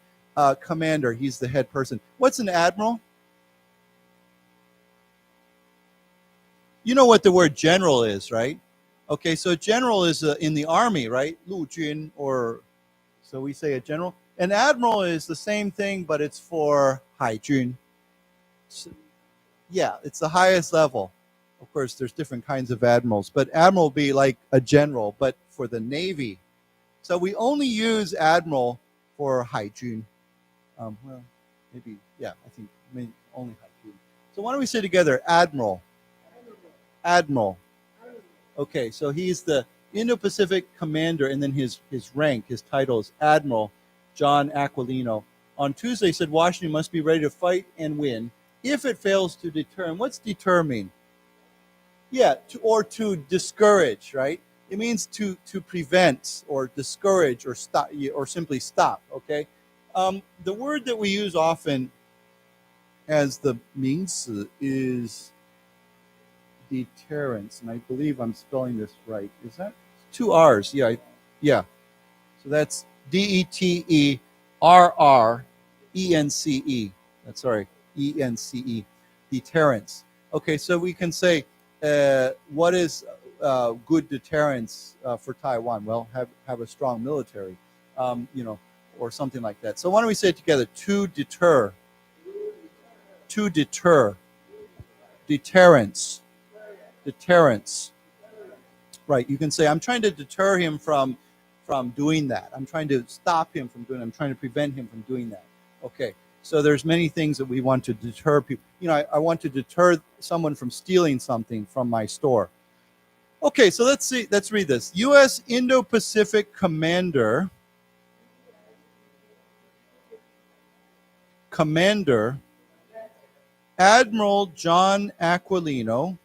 Commander, he's the head person. What's an admiral? You know what the word general is, right? Okay, so general is in the army, right? 陆军 or So we say a general. An admiral is the same thing, but it's for 海军. So, yeah, it's the highest level. Of course, there's different kinds of admirals, but admiral would be like a general, but for the Navy. So we only use admiral for 海军. Well, maybe, yeah, I think maybe only 海军. So why don't we say together, admiral? Admiral. Okay, so he's the Indo-Pacific commander, and then his rank, his title is Admiral John Aquilino. On Tuesday, said Washington must be ready to fight and win if it fails to deter. And what's deter mean? Yeah, or to discourage, right? It means to prevent or discourage or stop or simply stop, okay? The word that we use often as the 名词 is deterrence, and I believe I'm spelling this right. Is that 2 R's? Yeah, yeah. So that's DETERRENCE. That's sorry, ENCE, deterrence. Okay, so we can say, what is good deterrence for Taiwan? Well, have a strong military, or something like that. So why don't we say it together? To deter. To deter. Deterrence. Deterrence. Right, you can say, I'm trying to deter him from doing that. I'm trying to stop him from doing it. I'm trying to prevent him from doing that. Okay, so there's many things that we want to deter people. I want to deter someone from stealing something from my store. Okay, so let's read this. U.S. Indo-Pacific Commander Admiral John Aquilino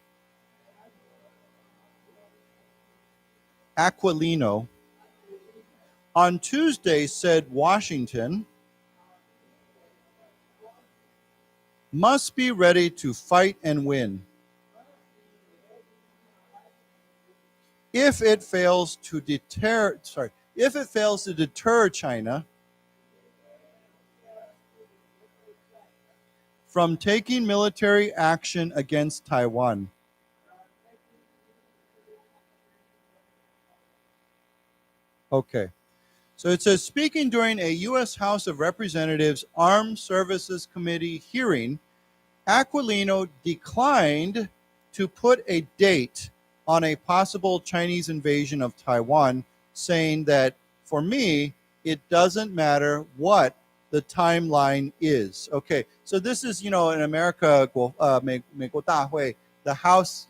on Tuesday said Washington must be ready to fight and win if it fails to deter China from taking military action against Taiwan. Okay, so it says, speaking during a U.S. House of Representatives Armed Services Committee hearing, Aquilino declined to put a date on a possible Chinese invasion of Taiwan, saying that, for me, it doesn't matter what the timeline is. Okay, so this is, in America, 美国大会, the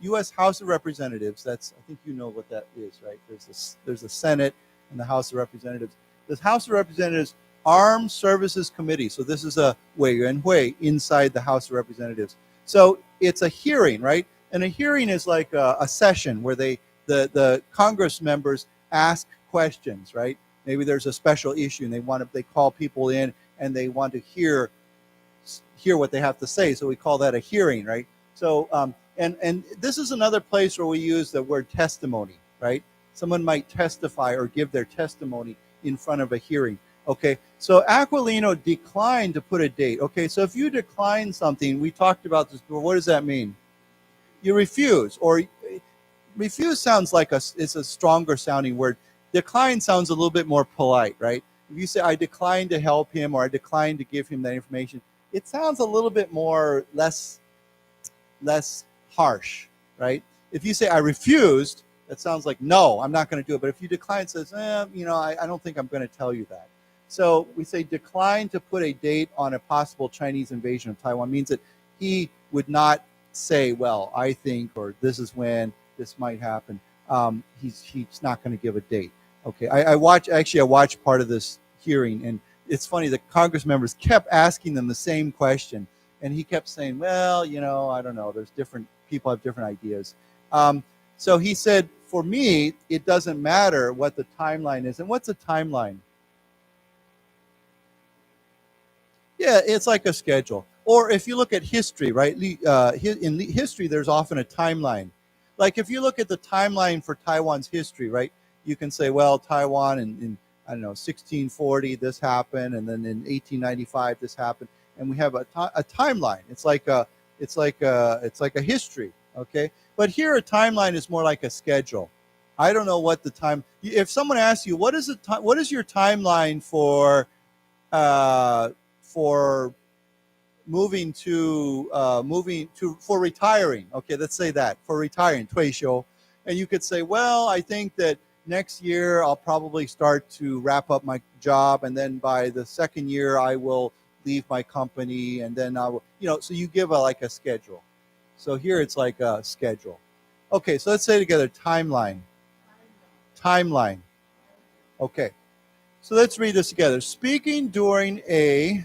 U.S. House of Representatives. That's, I think you know what that is, right? There's a Senate and the House of Representatives. The House of Representatives Armed Services Committee. So this is a 委员会 inside the House of Representatives. So it's a hearing, right? And a hearing is like a session where the Congress members ask questions, right? Maybe there's a special issue and they call people in and they want to hear what they have to say. So we call that a hearing, right? So and this is another place where we use the word testimony, right? Someone might testify or give their testimony in front of a hearing. Okay, so Aquilino declined to put a date. Okay, so if you decline something, we talked about this before, what does that mean? You refuse, or refuse sounds like it's a stronger sounding word. Decline sounds a little bit more polite, right? If you say, I decline to help him, or I decline to give him that information, it sounds a little bit more less harsh, right? If you say, I refused, that sounds like, no, I'm not going to do it. But if you decline, it says, I don't think I'm going to tell you that. So we say decline to put a date on a possible Chinese invasion of Taiwan means that he would not say, well, I think, or this is when this might happen. He's not going to give a date. Okay, I watched part of this hearing, and it's funny, the Congress members kept asking them the same question, and he kept saying, well, I don't know, there's different people have different ideas. So he said, for me, it doesn't matter what the timeline is. And what's a timeline? Yeah, it's like a schedule. Or if you look at history, right? In history, there's often a timeline. Like if you look at the timeline for Taiwan's history, right? You can say, well, Taiwan in 1640, this happened, and then in 1895, this happened, and we have a timeline. It's like a history, okay? But here, a timeline is more like a schedule. I don't know what the time. If someone asks you, what is your timeline for for retiring? Okay, let's say that for retiring, 退休, and you could say, well, I think that next year I'll probably start to wrap up my job, and then by the second year I will leave my company, and then I will, so you give like a schedule. So here it's like a schedule. Okay, so let's say together, timeline. Timeline. Okay, so let's read this together. Speaking during a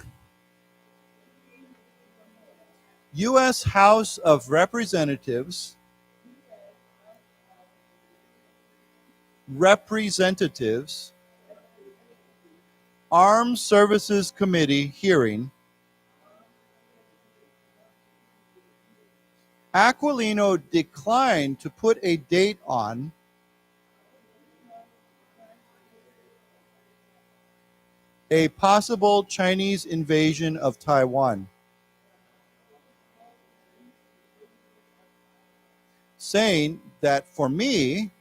U.S. House of Representatives Armed Services Committee hearing, Aquilino declined to put a date on a possible Chinese invasion of Taiwan, saying that for me,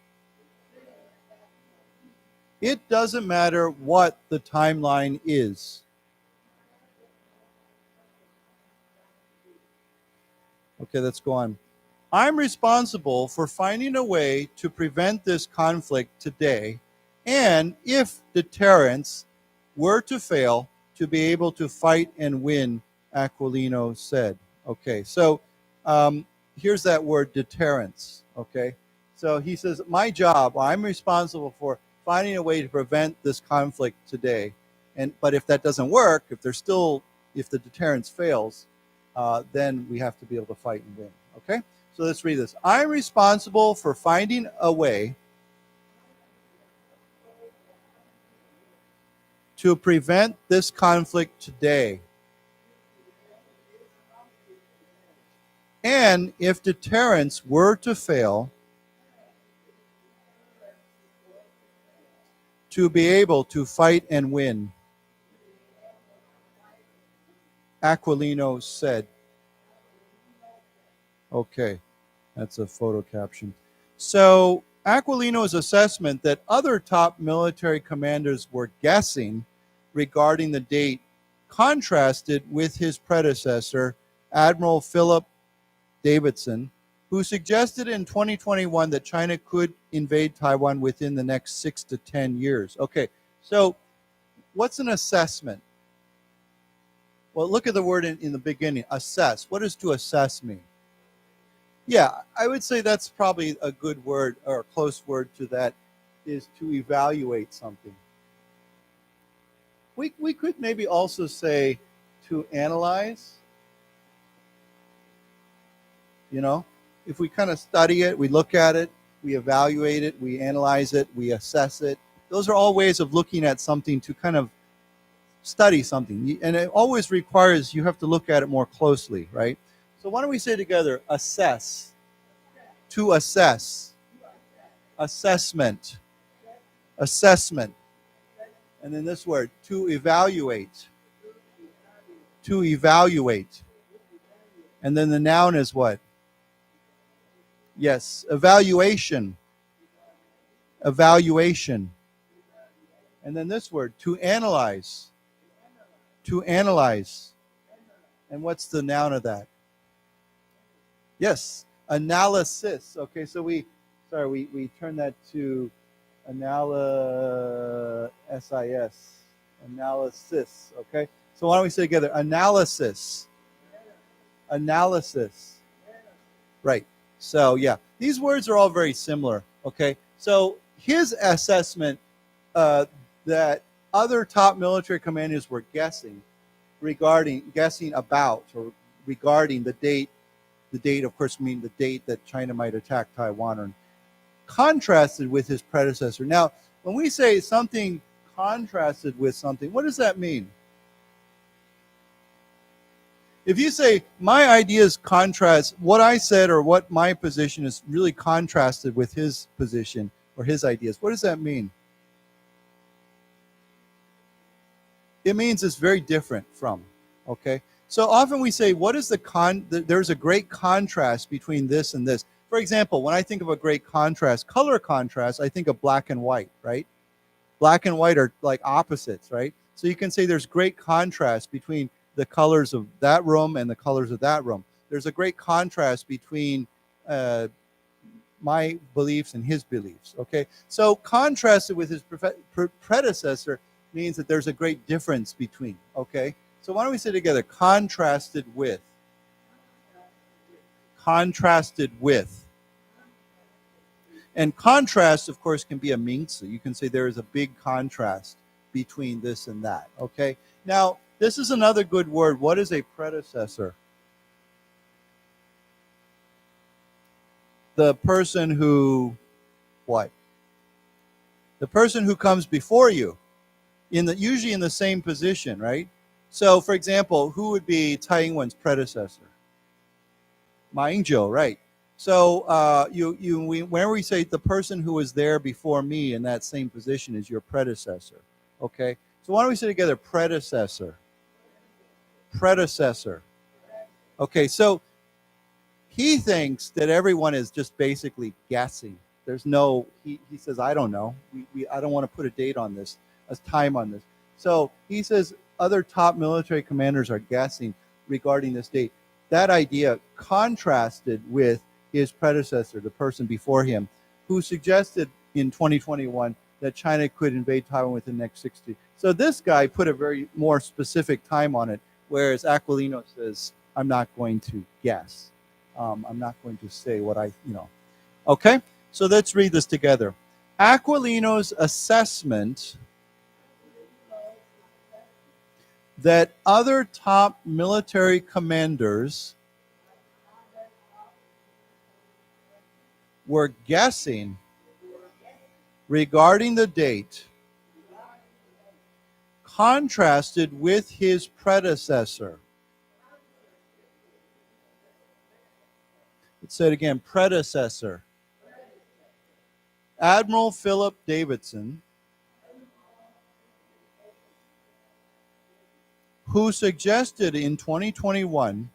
it doesn't matter what the timeline is. Okay, let's go on. I'm responsible for finding a way to prevent this conflict today, and if deterrence were to fail, to be able to fight and win, Aquilino said. Okay, so here's that word, deterrence. Okay, so he says, my job, I'm responsible for finding a way to prevent this conflict today, but if that doesn't work, if the deterrence fails, then we have to be able to fight and win. Okay, so let's read this. I'm responsible for finding a way to prevent this conflict today, and if deterrence were to fail, to be able to fight and win, Aquilino said. Okay, that's a photo caption. So Aquilino's assessment that other top military commanders were guessing regarding the date contrasted with his predecessor, Admiral Philip Davidson, who suggested in 2021 that China could invade Taiwan within the next 6 to 10 years. Okay, so what's an assessment? Well, look at the word in the beginning, assess. What does to assess mean? Yeah, I would say that's probably a good word, or a close word to that, is to evaluate something. We could maybe also say to analyze. If we kind of study it, we look at it, we evaluate it, we analyze it, we assess it. Those are all ways of looking at something to kind of study something. And it always requires you have to look at it more closely, right? So why don't we say together, assess, to assess, assessment, assessment. And then this word, to evaluate, to evaluate. And then the noun is what? Yes, evaluation, evaluation. And then this word, to analyze, to analyze. And what's the noun of that? Yes, analysis. Okay, so we turn that to analysis, analysis. Okay, so why don't we say together, analysis, analysis. Right. So yeah, these words are all very similar. Okay, so his assessment that other top military commanders were guessing about or regarding the date. The date, of course, mean the date that China might attack Taiwan, or contrasted with his predecessor. Now, when we say something contrasted with something, what does that mean? If you say my ideas contrast, what I said or what my position is really contrasted with his position or his ideas, what does that mean? It means it's very different from, okay? So often we say, what is there's a great contrast between this and this. For for example, when I think of a great contrast, color contrast, I think of black and white, right? Black and white are like opposites, right? So you can say there's great contrast between the colors of that room and the colors of that room. There's a great contrast between my beliefs and his beliefs, okay? So contrasted with his predecessor means that there's a great difference between, okay? So why don't we say together, contrasted with. Contrasted with. And contrast, of course, can be a 名词. You can say there is a big contrast between this and that, okay? Now, this is another good word. What is a predecessor? The person who, what? The person who comes before you, usually in the same position, right? So, for example, who would be Tsai Ing-wen's predecessor? Ma Ying-jeou, right? So, whenever we say the person who was there before me in that same position is your predecessor, okay? So why don't we say together, predecessor? Predecessor. Okay, so he thinks that everyone is just basically guessing. There's no, he says, I don't know. I don't want to put a date on this, a time on this. So he says other top military commanders are guessing regarding this date. That idea contrasted with his predecessor, the person before him, who suggested in 2021 that China could invade Taiwan within the next 60. So this guy put a very more specific time on it, whereas Aquilino says, I'm not going to guess. I'm not going to say what Okay, so let's read this together. Aquilino's assessment that other top military commanders were guessing regarding the date contrasted with his predecessor. Let's say it again, predecessor. Admiral Philip Davidson, who suggested in 2021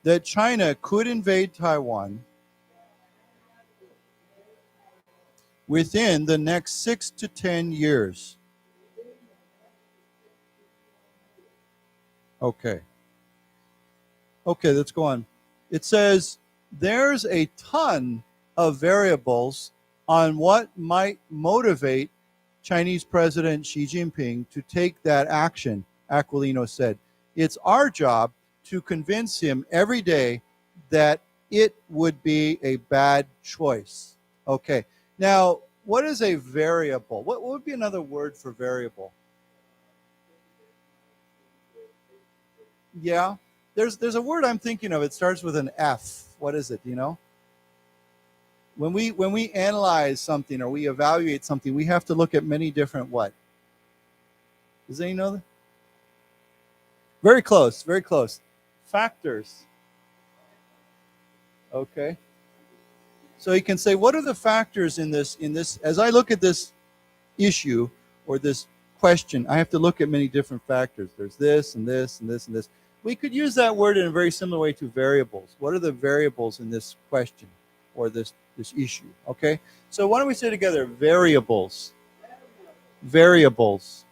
that China could invade Taiwan within the next 6 to 10 years. Okay, let's go on. It says there's a ton of variables on what might motivate Chinese President Xi Jinping to take that action, Aquilino said. It's our job to convince him every day that it would be a bad choice. Okay, now what is a variable? What would be another word for variable? Yeah, there's a word I'm thinking of. It starts with an F. What is it? Do you know? When we analyze something or we evaluate something, we have to look at many different what? Does anyone know that? Very close, very close. Factors. Okay. So you can say, what are the factors in this, as I look at this issue or this question, I have to look at many different factors. There's this and this and this and this. We could use that word in a very similar way to variables. What are the variables in this question or this issue? Okay. So why don't we say together, variables, variables,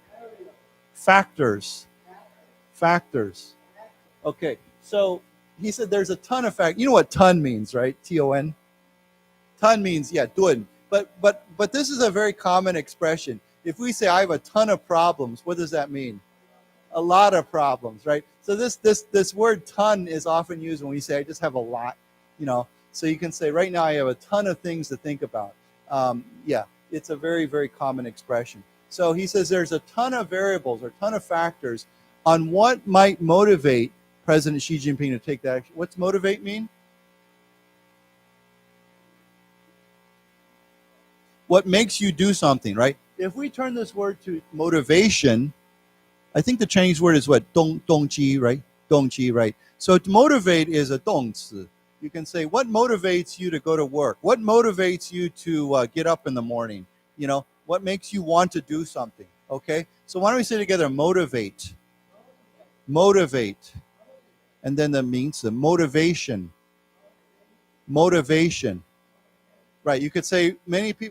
factors, factors. Okay. So he said there's a ton of factors. You know what ton means, right? T-O-N. Ton means, yeah, dun. But this is a very common expression. If we say I have a ton of problems, what does that mean? A lot of problems, right? So this word ton is often used when we say I just have a lot, So you can say right now I have a ton of things to think about. Yeah, it's a very, very common expression. So he says there's a ton of variables or ton of factors on what might motivate President Xi Jinping to take that action. What's motivate mean? What makes you do something, right? If we turn this word to motivation, I think the Chinese word is what? 动机, right? 动机, right? So to motivate is a 动词. You can say, what motivates you to go to work? What motivates you to get up in the morning? What makes you want to do something? Okay? So why don't we say together, motivate. Motivate. and then the 名词 motivation. Motivation. Right, you could say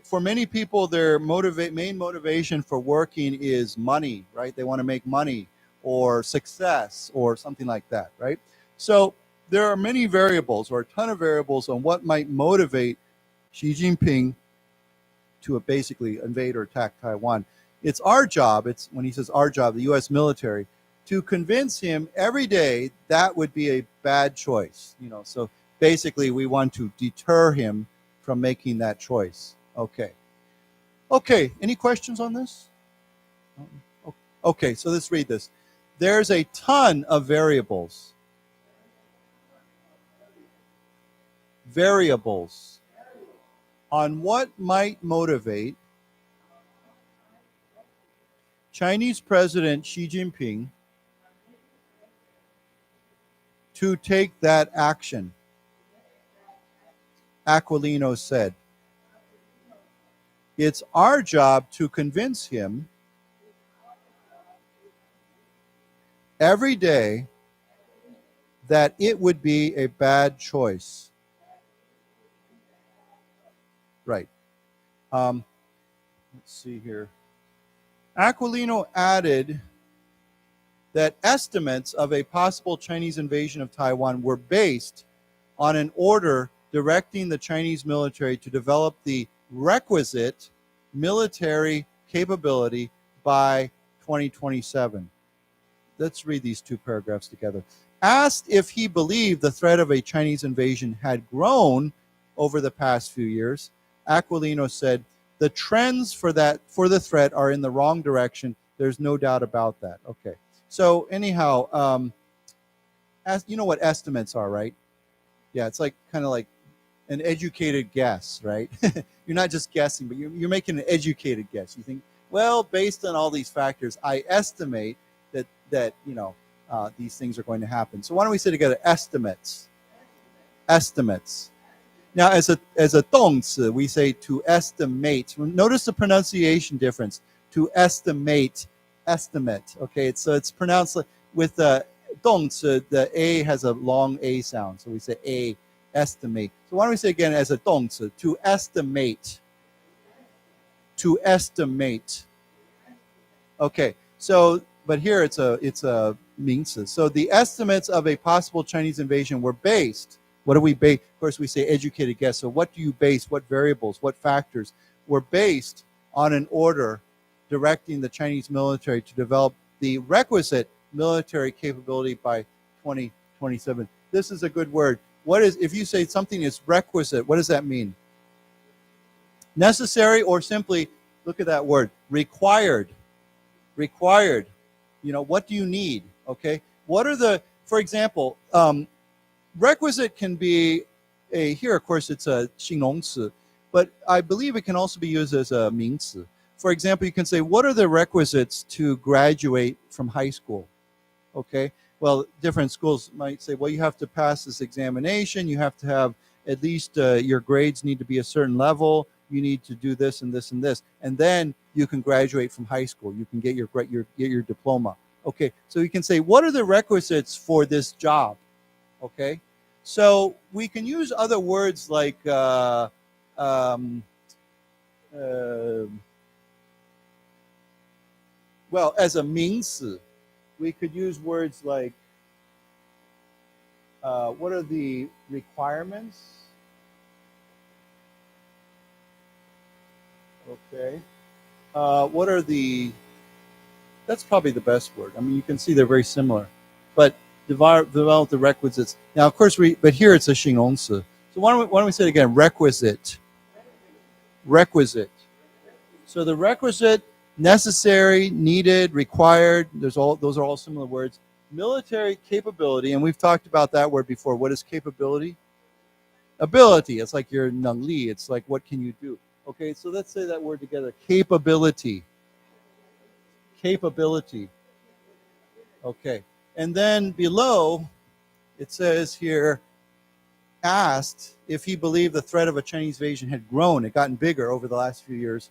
for many people, their main motivation for working is money, right? They want to make money or success or something like that, right? So there are many variables or a ton of variables on what might motivate Xi Jinping to basically invade or attack Taiwan. It's our job, when he says our job, the U.S. military, to convince him every day that would be a bad choice. So basically we want to deter him from making that choice. Okay, any questions on this? Okay, so let's read this. There's a ton of variables. Variables on what might motivate Chinese President Xi Jinping to take that action. Aquilino said, it's our job to convince him every day that it would be a bad choice. Right. Let's see here. Aquilino added that estimates of a possible Chinese invasion of Taiwan were based on an order directing the Chinese military to develop the requisite military capability by 2027. Let's read these two paragraphs together. Asked if he believed the threat of a Chinese invasion had grown over the past few years, Aquilino said, the trends for the threat are in the wrong direction. There's no doubt about that. Okay. So anyhow, you know what estimates are, right? Yeah, it's like kind of like an educated guess, right? You're not just guessing, but you're making an educated guess. You think, well, based on all these factors, I estimate that these things are going to happen. So why don't we say together estimates? Estimates. Now, as a 动词, we say to estimate. Notice the pronunciation difference. To estimate, estimate. Okay, so it's pronounced with the 动词, the a has a long a sound, so we say a, estimate. So why don't we say again as a 动词, to estimate. To estimate. Okay, so but here it's a 名词. So the estimates of a possible Chinese invasion were based. What do we base? Of course, we say educated guess. So what do you base? What variables? What factors were based on an order directing the Chinese military to develop the requisite military capability by 2027? This is a good word. What is, if you say something is requisite, what does that mean? Necessary, or simply, look at that word, required. Required. What do you need? Okay. What are the, for example, requisite can be here, of course, it's a 形容词, but I believe it can also be used as a 名词. For example, you can say, what are the requisites to graduate from high school? Okay. Well, different schools might say, well, you have to pass this examination. You have to have at least your grades need to be a certain level. You need to do this and this and this. And then you can graduate from high school. You can get your diploma. Okay. So you can say, what are the requisites for this job? Okay. So we can use other words like well, as a 名词, we could use words like what are the requirements? Okay. What are the, that's probably the best word. I mean, you can see they're very similar, but develop the requisites. Now, of course, but here it's a 形容词. So why don't we say it again? Requisite. Requisite. So the requisite, necessary, needed, required, those are all similar words. Military capability, and we've talked about that word before. What is capability? Ability. It's like your 能力. It's like what can you do? Okay, so let's say that word together. Capability. Capability. Okay. And then below, it says here, asked if he believed the threat of a Chinese invasion had grown, it gotten bigger over the last few years.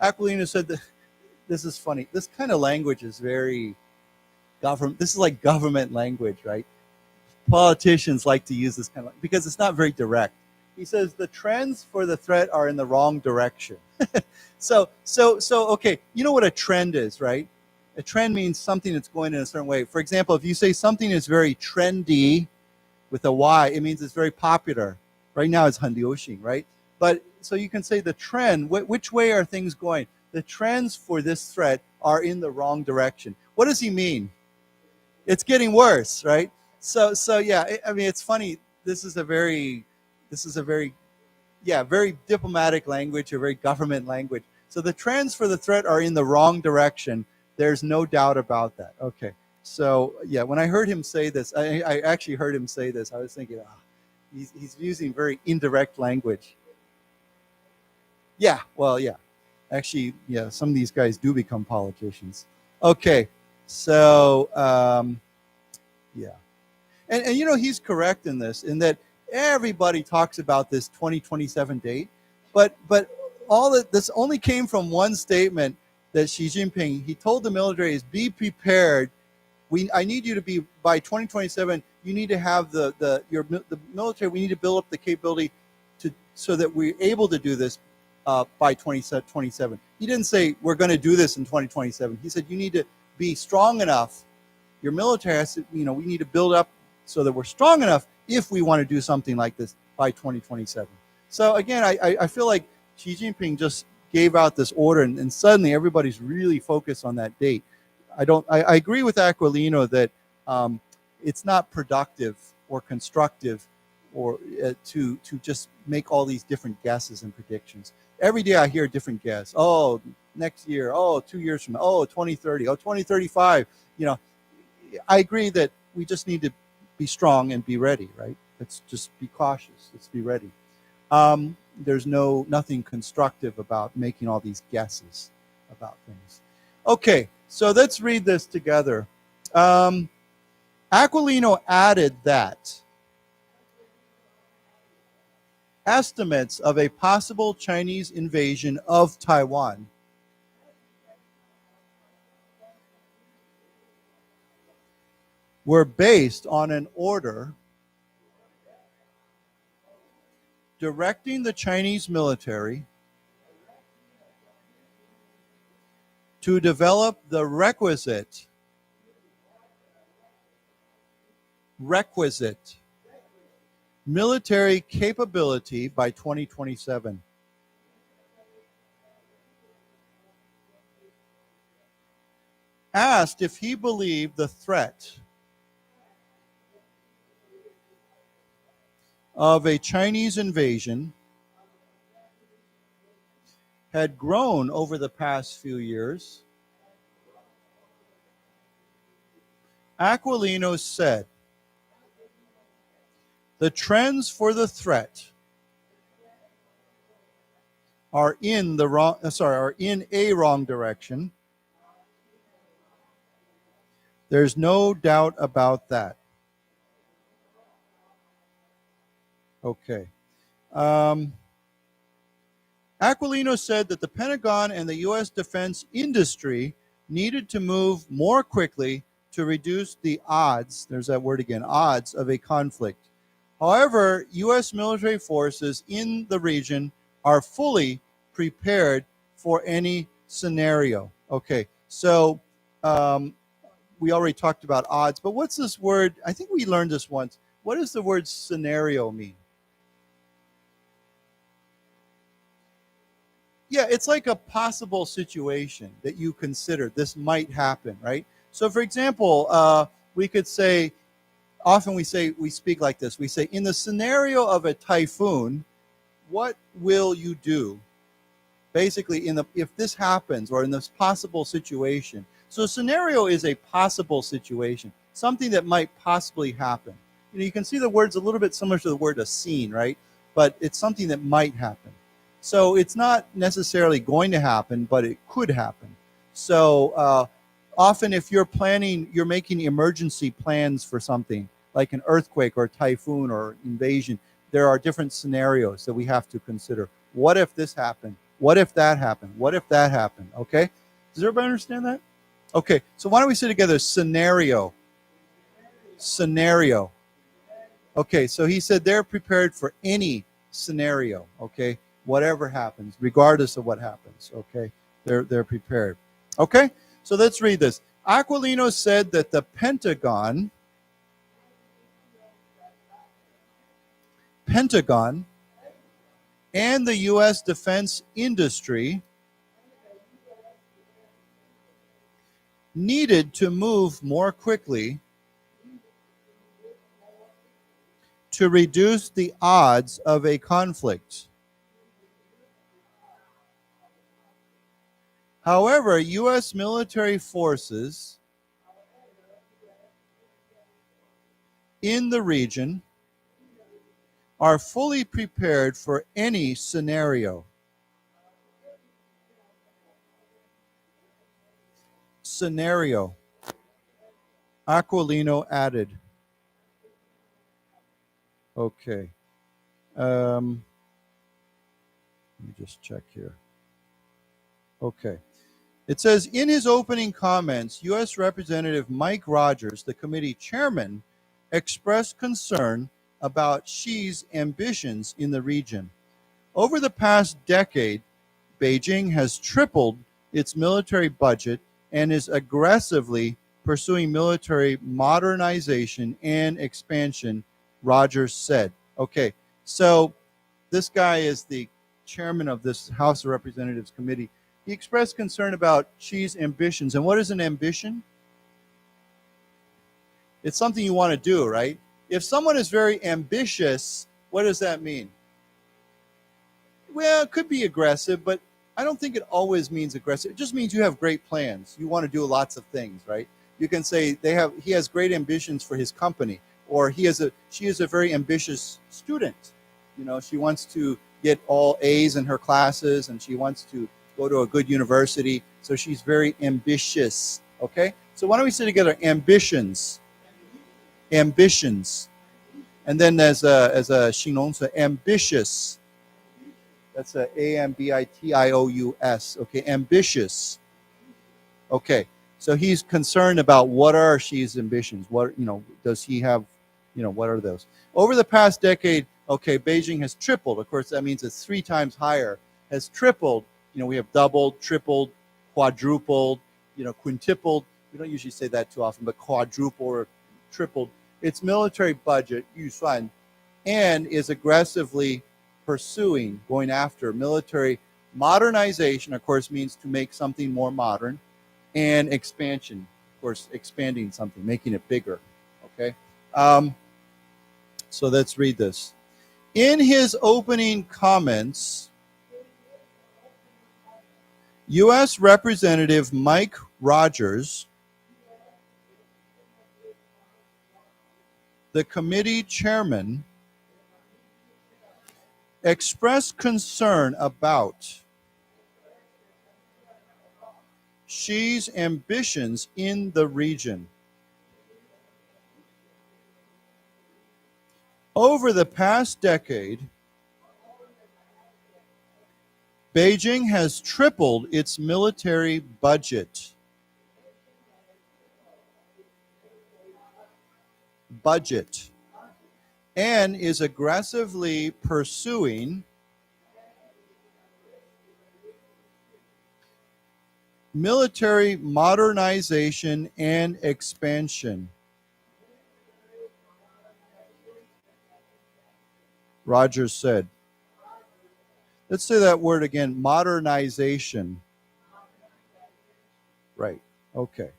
Aquilino said that, this is funny, this kind of language is very government, this is like government language, right? politicians like to use this kind of, because it's not very direct. He says the trends for the threat are in the wrong direction. So okay, you know what a trend is, right? A trend means something that's going in a certain way. For example, if you say something is very trendy with a Y, it means it's very popular. Right now it's 很流行, right? But so you can say the trend, which way are things going? The trends for this threat are in the wrong direction. What does he mean? It's getting worse, right? So yeah, I mean, it's funny. This is a very very diplomatic language, a very government language. So the trends for the threat are in the wrong direction. There's no doubt about that. Okay. So yeah, when I heard him say this, I actually heard him say this, I was thinking, he's using very indirect language. Yeah, well, yeah. Actually, yeah, some of these guys do become politicians. Okay, so yeah. And you know, he's correct in this, in that everybody talks about this 2027 date, but all that this only came from one statement that Xi Jinping, he told the military, is be prepared. I need you to be, by 2027, you need to have the military, we need to build up the capability so that we're able to do this by 2027. He didn't say we're going to do this in 2027. He said you need to be strong enough. Your military has to, we need to build up so that we're strong enough if we want to do something like this by 2027. So again, I feel like Xi Jinping just gave out this order, and suddenly everybody's really focused on that date. I agree with Aquilino that it's not productive or constructive or to just make all these different guesses and predictions. Every day I hear a different guess. Oh, next year. Oh, 2 years from now. Oh, 2030. Oh, 2035. I agree that we just need to be strong and be ready, right? Let's just be cautious. Let's be ready. There's nothing constructive about making all these guesses about things. Okay, so let's read this together. Aquilino added that estimates of a possible Chinese invasion of Taiwan were based on an order directing the Chinese military to develop the requisite military capability by 2027. Asked if he believed the threat of a Chinese invasion had grown over the past few years, Aquilino said, the trends for the threat are in a wrong direction. There's no doubt about that. Okay. Aquilino said that the Pentagon and the U.S. defense industry needed to move more quickly to reduce the odds, there's that word again, odds of a conflict. However, U.S. military forces in the region are fully prepared for any scenario. Okay, so we already talked about odds, but what's this word? I think we learned this once. What does the word scenario mean? Yeah, it's like a possible situation that you consider this might happen, right? So for example, we could say, often we speak like this. We say, in the scenario of a typhoon, what will you do? Basically, if this happens, or in this possible situation. So scenario is a possible situation, something that might possibly happen. You can see the word's a little bit similar to the word a scene, right? But it's something that might happen. So it's not necessarily going to happen, but it could happen. So often if you're making emergency plans for something, like an earthquake or typhoon or invasion, there are different scenarios that we have to consider. What if this happened? What if that happened? What if that happened? Okay? Does everybody understand that? Okay, so why don't we say together scenario. Scenario. Okay, so he said they're prepared for any scenario, okay? Whatever happens, regardless of what happens, okay? They're prepared. Okay, so let's read this. Aquilino said that the Pentagon and the U.S. defense industry needed to move more quickly to reduce the odds of a conflict. However, U.S. military forces in the region are fully prepared for any scenario. Scenario. Aquilino added. Okay. Let me just check here. Okay. It says, in his opening comments, U.S. Representative Mike Rogers, the committee chairman, expressed concern about Xi's ambitions in the region. Over the past decade, Beijing has tripled its military budget and is aggressively pursuing military modernization and expansion, Rogers said. Okay, so this guy is the chairman of this House of Representatives committee. He expressed concern about Xi's ambitions. And what is an ambition? It's something you want to do, right? If someone is very ambitious, what does that mean? Well, it could be aggressive, but I don't think it always means aggressive. It just means you have great plans. You want to do lots of things, right? You can say he has great ambitions for his company, or she is a very ambitious student. You know, she wants to get all A's in her classes, and she wants to go to a good university. So she's very ambitious. Okay? So why don't we say together ambitions? Ambitions. And then as a 形容词 ambitious. That's a ambitious. Okay, ambitious. Okay. So he's concerned about what are Xi's ambitions? What, does he have, what are those? Over the past decade, okay, Beijing has tripled. Of course, that means it's 3 times higher. Has tripled. We have doubled, tripled, quadrupled, quintupled. We don't usually say that too often, but quadrupled or tripled its military budget, 预算, and is aggressively pursuing, going after military modernization, of course, means to make something more modern, and expansion, of course, expanding something, making it bigger. Okay? So let's read this. In his opening comments, U.S. Representative Mike Rogers, the committee chairman, expressed concern about Xi's ambitions in the region. Over the past decade, Beijing has tripled its military budget. And is aggressively pursuing military modernization and expansion. Rogers said. Let's say that word again, modernization. Right, okay.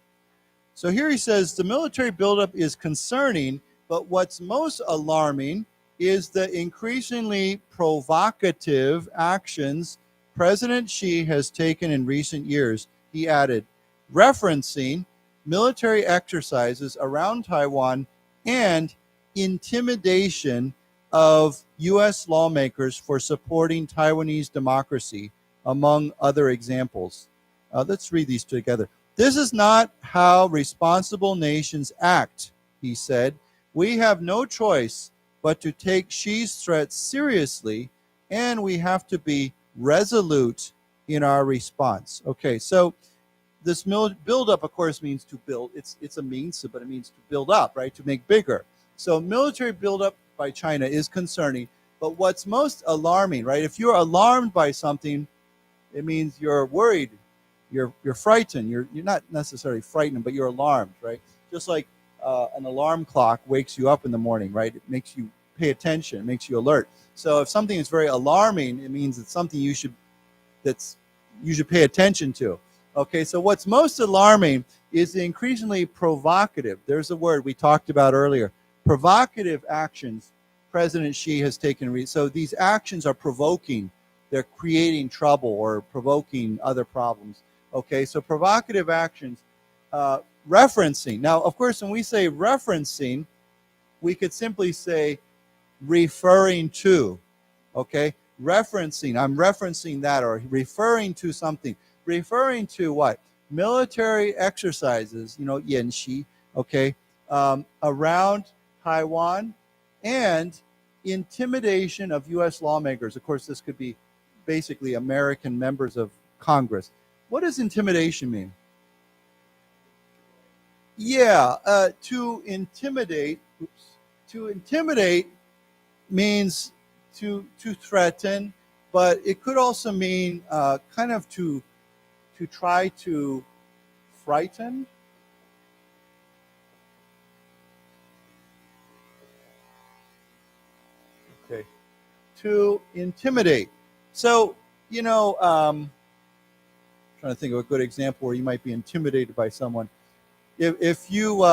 So here he says the military buildup is concerning, but what's most alarming is the increasingly provocative actions President Xi has taken in recent years, he added, referencing military exercises around Taiwan and intimidation of U.S. lawmakers for supporting Taiwanese democracy, among other examples. Let's read these together. This is not how responsible nations act, he said. We have no choice but to take Xi's threats seriously, and we have to be resolute in our response. Okay, so this build-up, of course, means to build. It's a means, but it means to build up, right? To make bigger. So military build-up by China is concerning. But what's most alarming, right? If you're alarmed by something, it means you're worried, you're frightened. You're not necessarily frightened, but you're alarmed, right? Just like an alarm clock wakes you up in the morning, right? It makes you pay attention, it makes you alert. So if something is very alarming, it means it's something you should pay attention to. Okay, so what's most alarming is the increasingly provocative. There's a word we talked about earlier. Provocative actions President Xi has taken. So these actions are provoking. They're creating trouble or provoking other problems. Okay, so provocative actions, referencing. Now, of course, when we say referencing, we could simply say referring to. Okay, referencing. I'm referencing that, or referring to something. Referring to what? Military exercises, yanxi, okay, around Taiwan, and intimidation of U.S. lawmakers. Of course, this could be basically American members of Congress. What does intimidation mean? Yeah, to intimidate. To intimidate means to threaten, but it could also mean kind of to try to frighten. Okay, to intimidate. So, trying to think of a good example where you might be intimidated by someone. If you,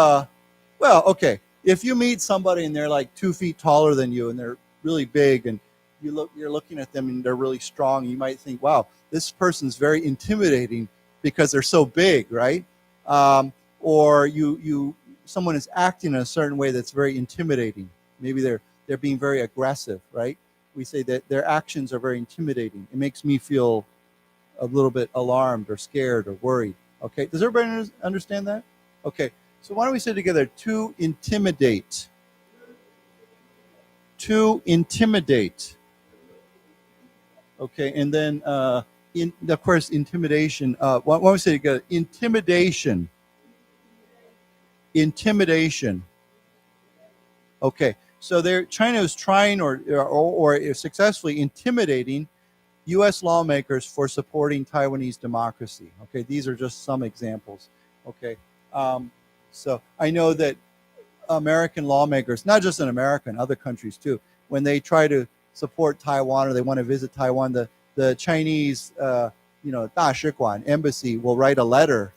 if you meet somebody and they're like 2 feet taller than you and they're really big, and you're looking at them and they're really strong, you might think, wow, this person's very intimidating because they're so big, right? Or someone is acting in a certain way that's very intimidating. Maybe they're being very aggressive, right? We say that their actions are very intimidating. It makes me feel a little bit alarmed or scared or worried. Okay, does everybody understand that? Okay, so why don't we say together, to intimidate. To intimidate. Okay, and then, of course, intimidation. Why don't we say together, intimidation. Intimidation. Okay, so China is trying or is successfully intimidating U.S. lawmakers for supporting Taiwanese democracy. Okay, these are just some examples. Okay, so I know that American lawmakers, not just in America, in other countries too, when they try to support Taiwan or they want to visit Taiwan, the Chinese, 大使馆 embassy will write a letter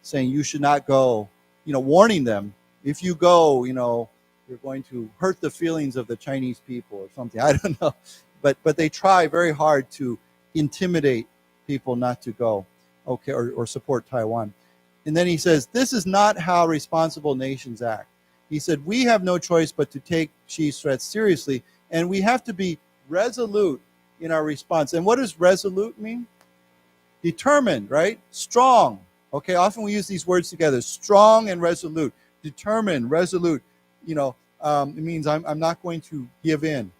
saying you should not go, warning them, if you go, you're going to hurt the feelings of the Chinese people or something. I don't know. But they try very hard to intimidate people not to go, okay, or support Taiwan. And then he says, this is not how responsible nations act. He said, we have no choice but to take Xi's threats seriously, and we have to be resolute in our response. And what does resolute mean? Determined, right? Strong. Okay, often we use these words together, strong and resolute. Determined, resolute. It means I'm not going to give in.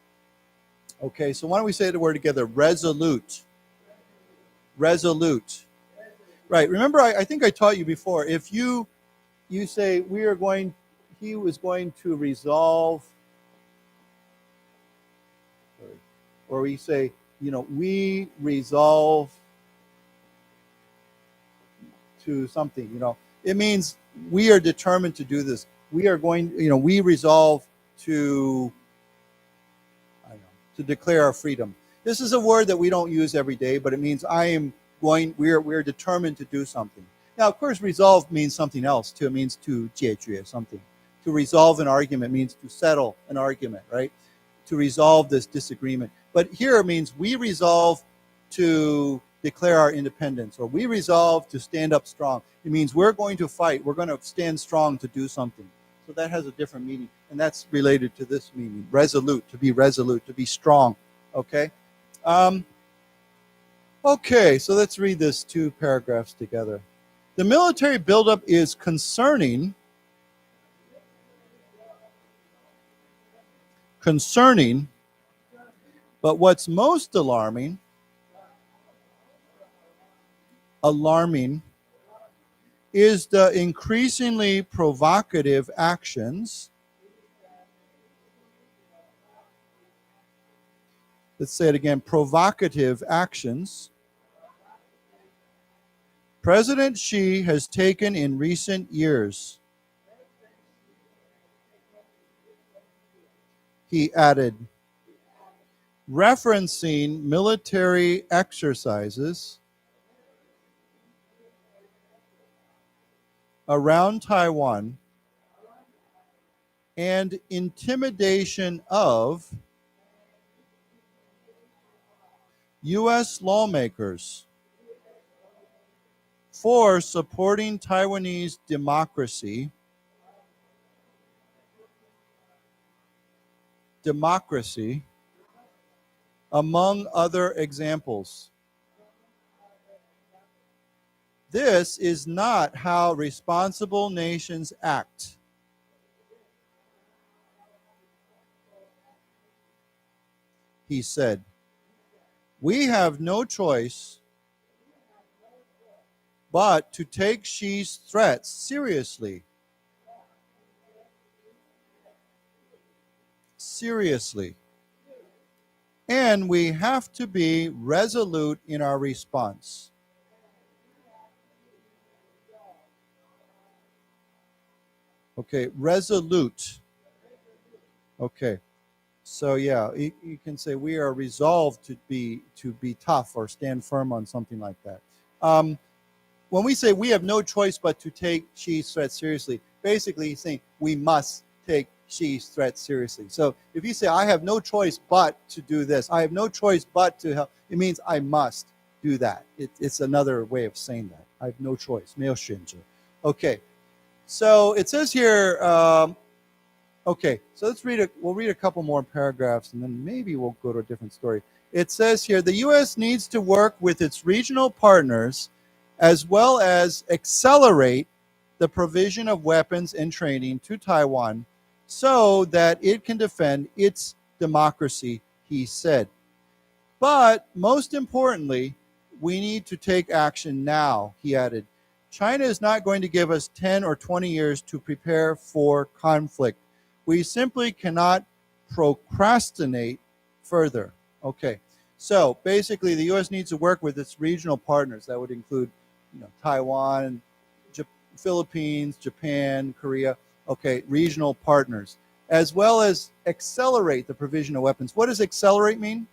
Okay, so why don't we say the word together, resolute. Resolute. Right, remember I think I taught you before, if you say he was going to resolve, or we say, we resolve to something, it means we are determined to do this. We are going, we resolve to declare our freedom. This is a word that we don't use every day, but it means we're determined to do something. Now, of course, resolve means something else too. It means to 解决 something. To resolve an argument means to settle an argument, right? To resolve this disagreement. But here it means we resolve to declare our independence, or we resolve to stand up strong. It means we're going to fight. We're going to stand strong to do something. So that has a different meaning, and that's related to this meaning. Resolute, to be strong. Okay? Okay, so let's read this 2 paragraphs together. The military buildup is concerning, but what's most alarming is the increasingly provocative actions let's say it again, provocative actions President Xi has taken in recent years. He added, referencing military exercises around Taiwan and intimidation of U.S. lawmakers for supporting Taiwanese democracy, among other examples. This is not how responsible nations act. He said, we have no choice but to take Xi's threats seriously. And we have to be resolute in our response. Okay, resolute. Okay, so yeah, you can say we are resolved to be tough or stand firm on something like that. When we say we have no choice but to take Xi's threat seriously, basically he's saying we must take Xi's threat seriously. So if you say I have no choice but to do this, I have no choice but to help, it means I must do that. It's another way of saying that. I have no choice. 没有选择. Okay, so it says here. Okay, so we'll read a couple more paragraphs and then maybe we'll go to a different story. It says here, the U.S. needs to work with its regional partners as well as accelerate the provision of weapons and training to Taiwan so that it can defend its democracy, he said. But most importantly, we need to take action now, he added. China is not going to give us 10 or 20 years to prepare for conflict. We simply cannot procrastinate further. Okay, so basically the U.S. needs to work with its regional partners. That would include Taiwan, Philippines, Japan, Korea. Okay, regional partners, as well as accelerate the provision of weapons. What does accelerate mean?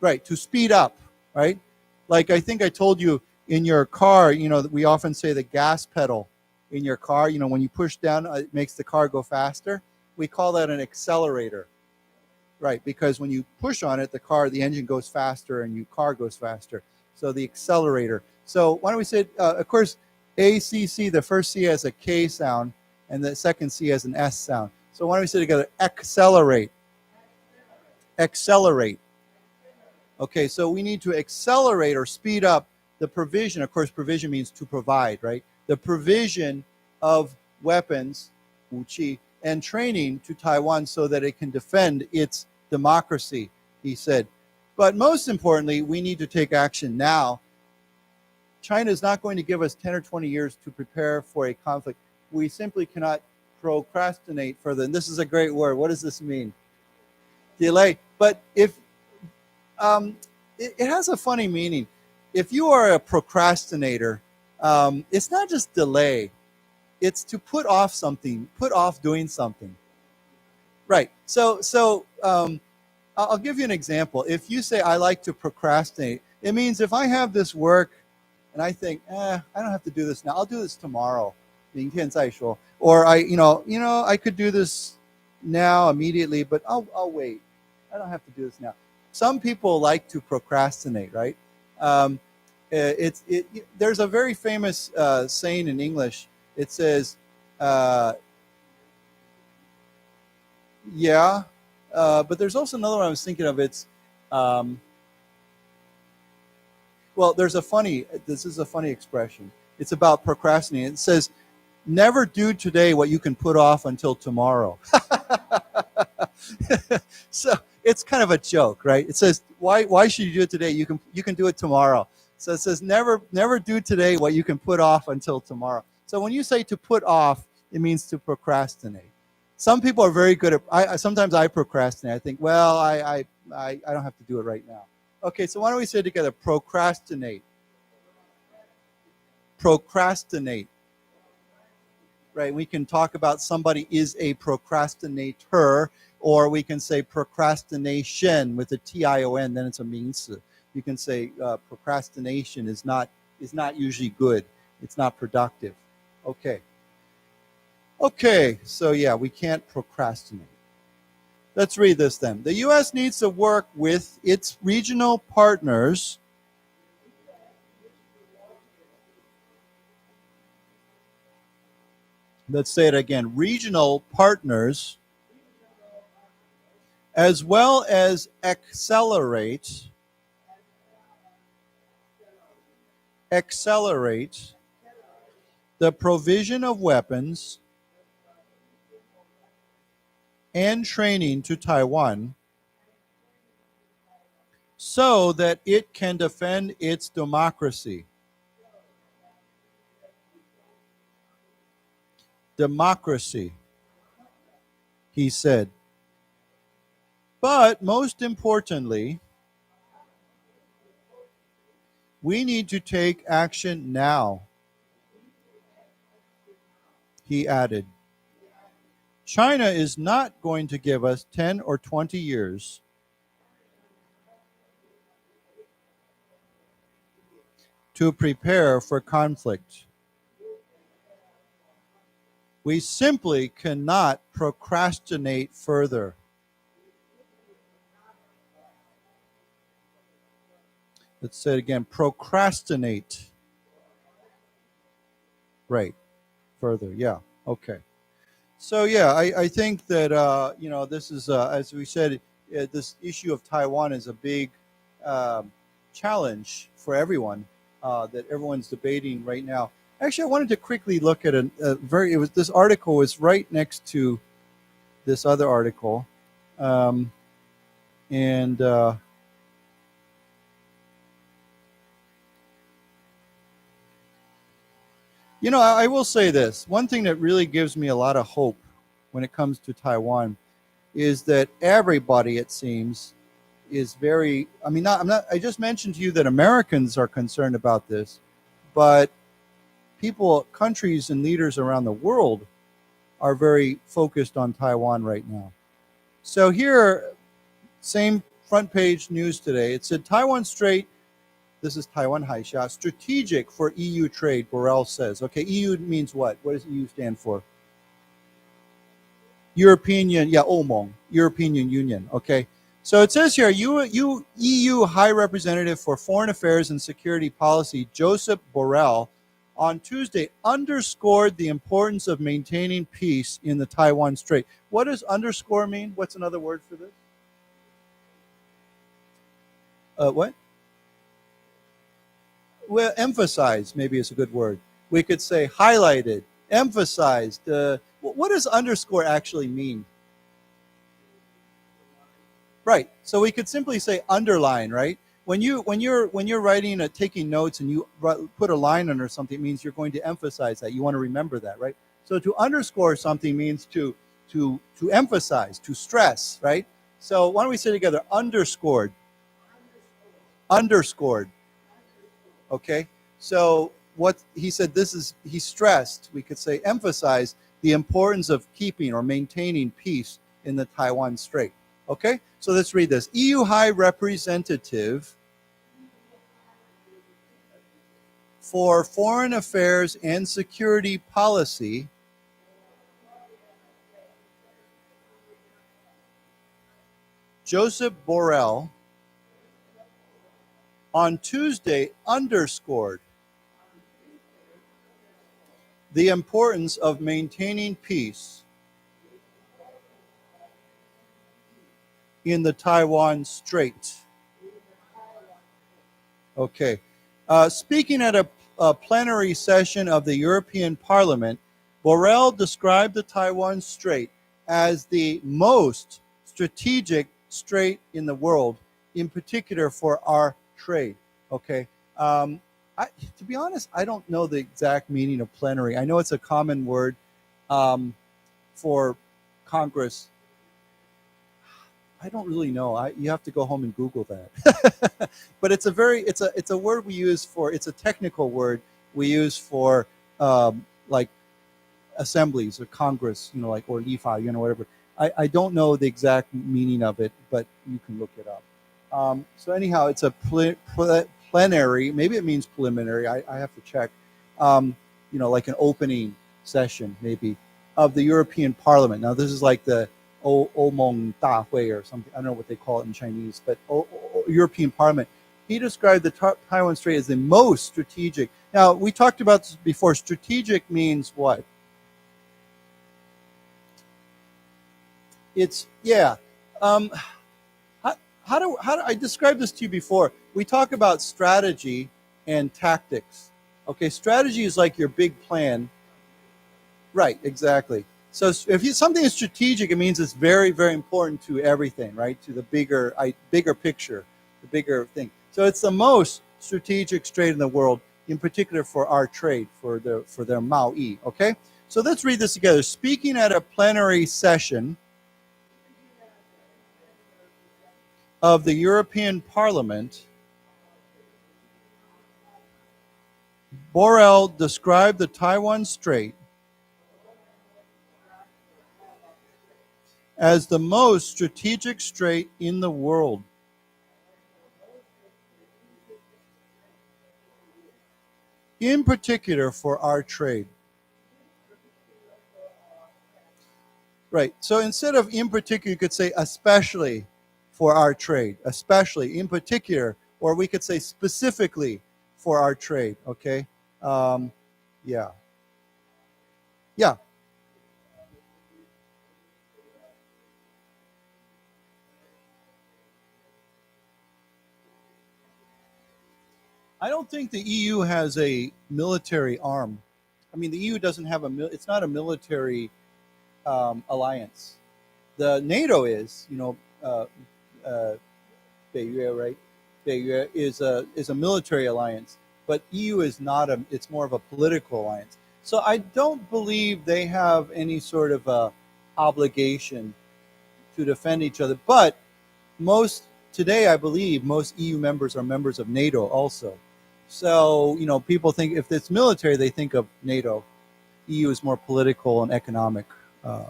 Right, to speed up, right? Like I think I told you in your car, we often say the gas pedal in your car, when you push down, it makes the car go faster. We call that an accelerator, right? Because when you push on it, the engine goes faster and your car goes faster. So the accelerator. So why don't we say, of course, ACC, the first C has a K sound, and the second C has an S sound. So why don't we say together, accelerate. Accelerate. Okay, so we need to accelerate or speed up the provision. Of course, provision means to provide, right? The provision of weapons, 武器, and training to Taiwan so that it can defend its democracy, he said. But most importantly, we need to take action now. China is not going to give us 10 or 20 years to prepare for a conflict. We simply cannot procrastinate further. And this is a great word. What does this mean? Delay. But if it has a funny meaning. If you are a procrastinator, it's not just delay. It's to put off something, put off doing something. Right. So I'll give you an example. If you say, I like to procrastinate, it means if I have this work and I think, I don't have to do this now. I'll do this tomorrow. 明天再说. Or I could do this now immediately, but I'll wait. I don't have to do this now. Some people like to procrastinate, right? There's a very famous saying in English. It says, but there's also another one I was thinking of. It's, this is a funny expression. It's about procrastinating. It says, never do today what you can put off until tomorrow. So it's kind of a joke, right? It says, why should you do it today? You can do it tomorrow. So it says, never do today what you can put off until tomorrow. So when you say to put off, it means to procrastinate. Some people are very good at, sometimes I procrastinate. I think, well, I don't have to do it right now. Okay, so why don't we say it together? Procrastinate. Procrastinate. Right, we can talk about somebody is a procrastinator, or we can say procrastination with a T-I-O-N, then it's a 名词. You can say procrastination is not usually good. It's not productive. Okay. Okay, so yeah, we can't procrastinate. Let's read this then. The U.S. needs to work with its regional partners let's say it again, regional partners, as well as accelerate the provision of weapons and training to Taiwan so that it can defend its democracy. Democracy, he said. But most importantly, we need to take action now, he added. China is not going to give us 10 or 20 years to prepare for conflict. We simply cannot procrastinate further. Let's say it again, procrastinate. Right, further, yeah, okay. So yeah, I think that, this is, as we said, this issue of Taiwan is a big challenge for everyone that everyone's debating right now. Actually, I wanted to quickly look at this article was right next to this other article. I will say this. One thing that really gives me a lot of hope when it comes to Taiwan is that everybody, it seems, is very, I just mentioned to you that Americans are concerned about this, but people, countries and leaders around the world are very focused on Taiwan right now. So here, same front page news today, it said Taiwan Strait, this is Taiwan Haisha, strategic for EU trade, Borrell says. Okay, EU means what? What does EU stand for? European Union, yeah, 欧盟, European Union, okay. So it says here, EU High Representative for Foreign Affairs and Security Policy, Joseph Borrell, on Tuesday underscored the importance of maintaining peace in the Taiwan Strait. What does underscore mean? What's another word for this? What? Well, emphasize maybe is a good word. We could say highlighted, emphasized. What does underscore actually mean? Right. So we could simply say underline, right? When you're writing taking notes and you put a line under something, it means you're going to emphasize that. You want to remember that, right? So to underscore something means to emphasize, to stress, right? So why don't we say together underscored? Underscored. Okay. So what he said, he stressed, we could say emphasize the importance of keeping or maintaining peace in the Taiwan Strait. Okay, so let's read this. EU High Representative for Foreign Affairs and Security Policy, Joseph Borrell, on Tuesday underscored the importance of maintaining peace in the Taiwan Strait. Okay. Speaking at a plenary session of the European Parliament, Borrell described the Taiwan Strait as the most strategic strait in the world, in particular for our trade. Okay. To be honest, I don't know the exact meaning of plenary. I know it's a common word for Congress. I don't really know. You have to go home and Google that. But it's a word we use for, it's a technical word we use for like assemblies or Congress, like, or Lifa, whatever. I don't know the exact meaning of it, but you can look it up. So anyhow, it's a plenary. Maybe it means preliminary. I have to check. Like an opening session, maybe, of the European Parliament. Now, this is like the 欧盟大会 or something. I don't know what they call it in Chinese, but European Parliament. He described the Taiwan Strait as the most strategic. Now, we talked about this before. Strategic means what? It's, yeah. How do I described this to you before? We talk about strategy and tactics. Okay, strategy is like your big plan. Right, exactly. So if something is strategic, it means it's very, very important to everything, right? To the bigger picture, the bigger thing. So it's the most strategic strait in the world, in particular for our trade, for their Maoyi. Okay, so let's read this together. Speaking at a plenary session of the European Parliament, Borrell described the Taiwan Strait as the most strategic strait in the world. In particular for our trade. Right, so instead of in particular, you could say especially for our trade, especially, in particular, or we could say specifically for our trade, okay? Yeah. I don't think the EU has a military arm. I mean, the EU doesn't have it's not a military alliance. The NATO is, Beiyue, right? Beiyue is a military alliance, but EU is not it's more of a political alliance. So I don't believe they have any sort of obligation to defend each other. But today, I believe most EU members are members of NATO also. So, people think if it's military, they think of NATO. EU is more political and economic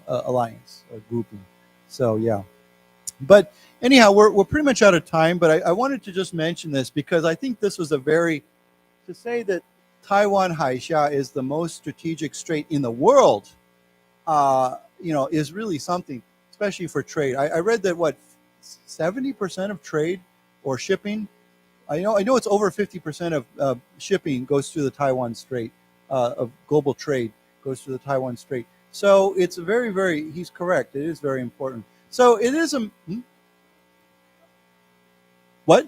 alliance or grouping. So, yeah. But anyhow, we're pretty much out of time, but I wanted to just mention this because I think this was to say that Taiwan Haixia is the most strategic strait in the world, is really something, especially for trade. I read that 70% of trade or shipping, I know it's over 50% of shipping goes through the Taiwan Strait, of global trade goes through the Taiwan Strait. So it's very, very, he's correct. It is very important. So it is what?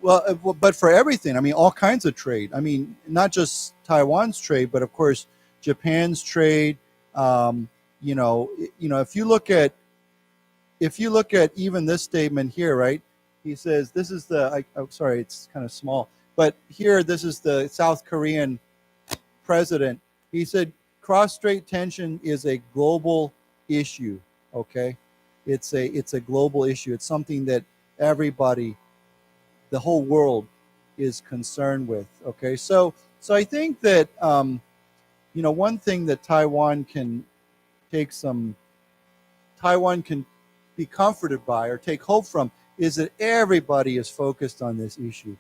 Well, but for everything, I mean, all kinds of trade. I mean, not just Taiwan's trade, but of course, Japan's trade. If you look at even this statement here, right? He says this is sorry, it's kind of small, but here this is the South Korean president. He said cross-strait tension is a global issue. Okay, it's a global issue. It's something that everybody, the whole world, is concerned with. Okay, so I think that one thing that Taiwan can be comforted by or take hope from is that everybody is focused on this issue.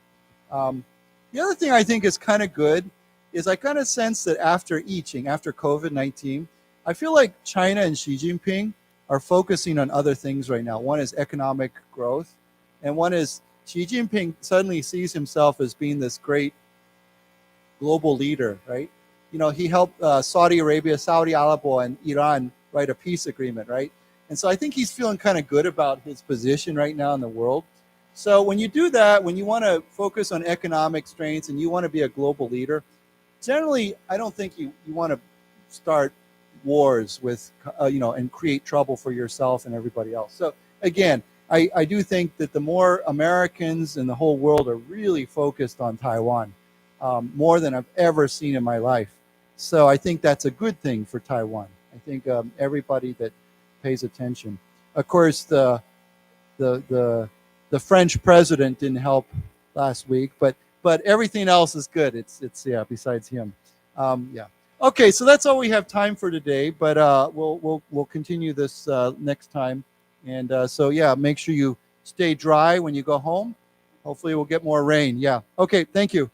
The other thing I think is kind of good is I kind of sense that after COVID-19, I feel like China and Xi Jinping are focusing on other things right now. One is economic growth, and one is Xi Jinping suddenly sees himself as being this great global leader, right? He helped Saudi Arabia, Saudi Arabia, and Iran write a peace agreement, right? And so I think he's feeling kind of good about his position right now in the world. So when you do that, when you want to focus on economic strengths and you want to be a global leader, generally, I don't think you want to start wars with, and create trouble for yourself and everybody else. So again, I do think that the more Americans in the whole world are really focused on Taiwan, more than I've ever seen in my life. So I think that's a good thing for Taiwan. I think everybody that pays attention. Of course, the French president didn't help last week, but everything else is good. It's yeah. Besides him, yeah. Okay, so that's all we have time for today. But we'll continue this next time. And so yeah, make sure you stay dry when you go home. Hopefully, we'll get more rain. Yeah. Okay. Thank you.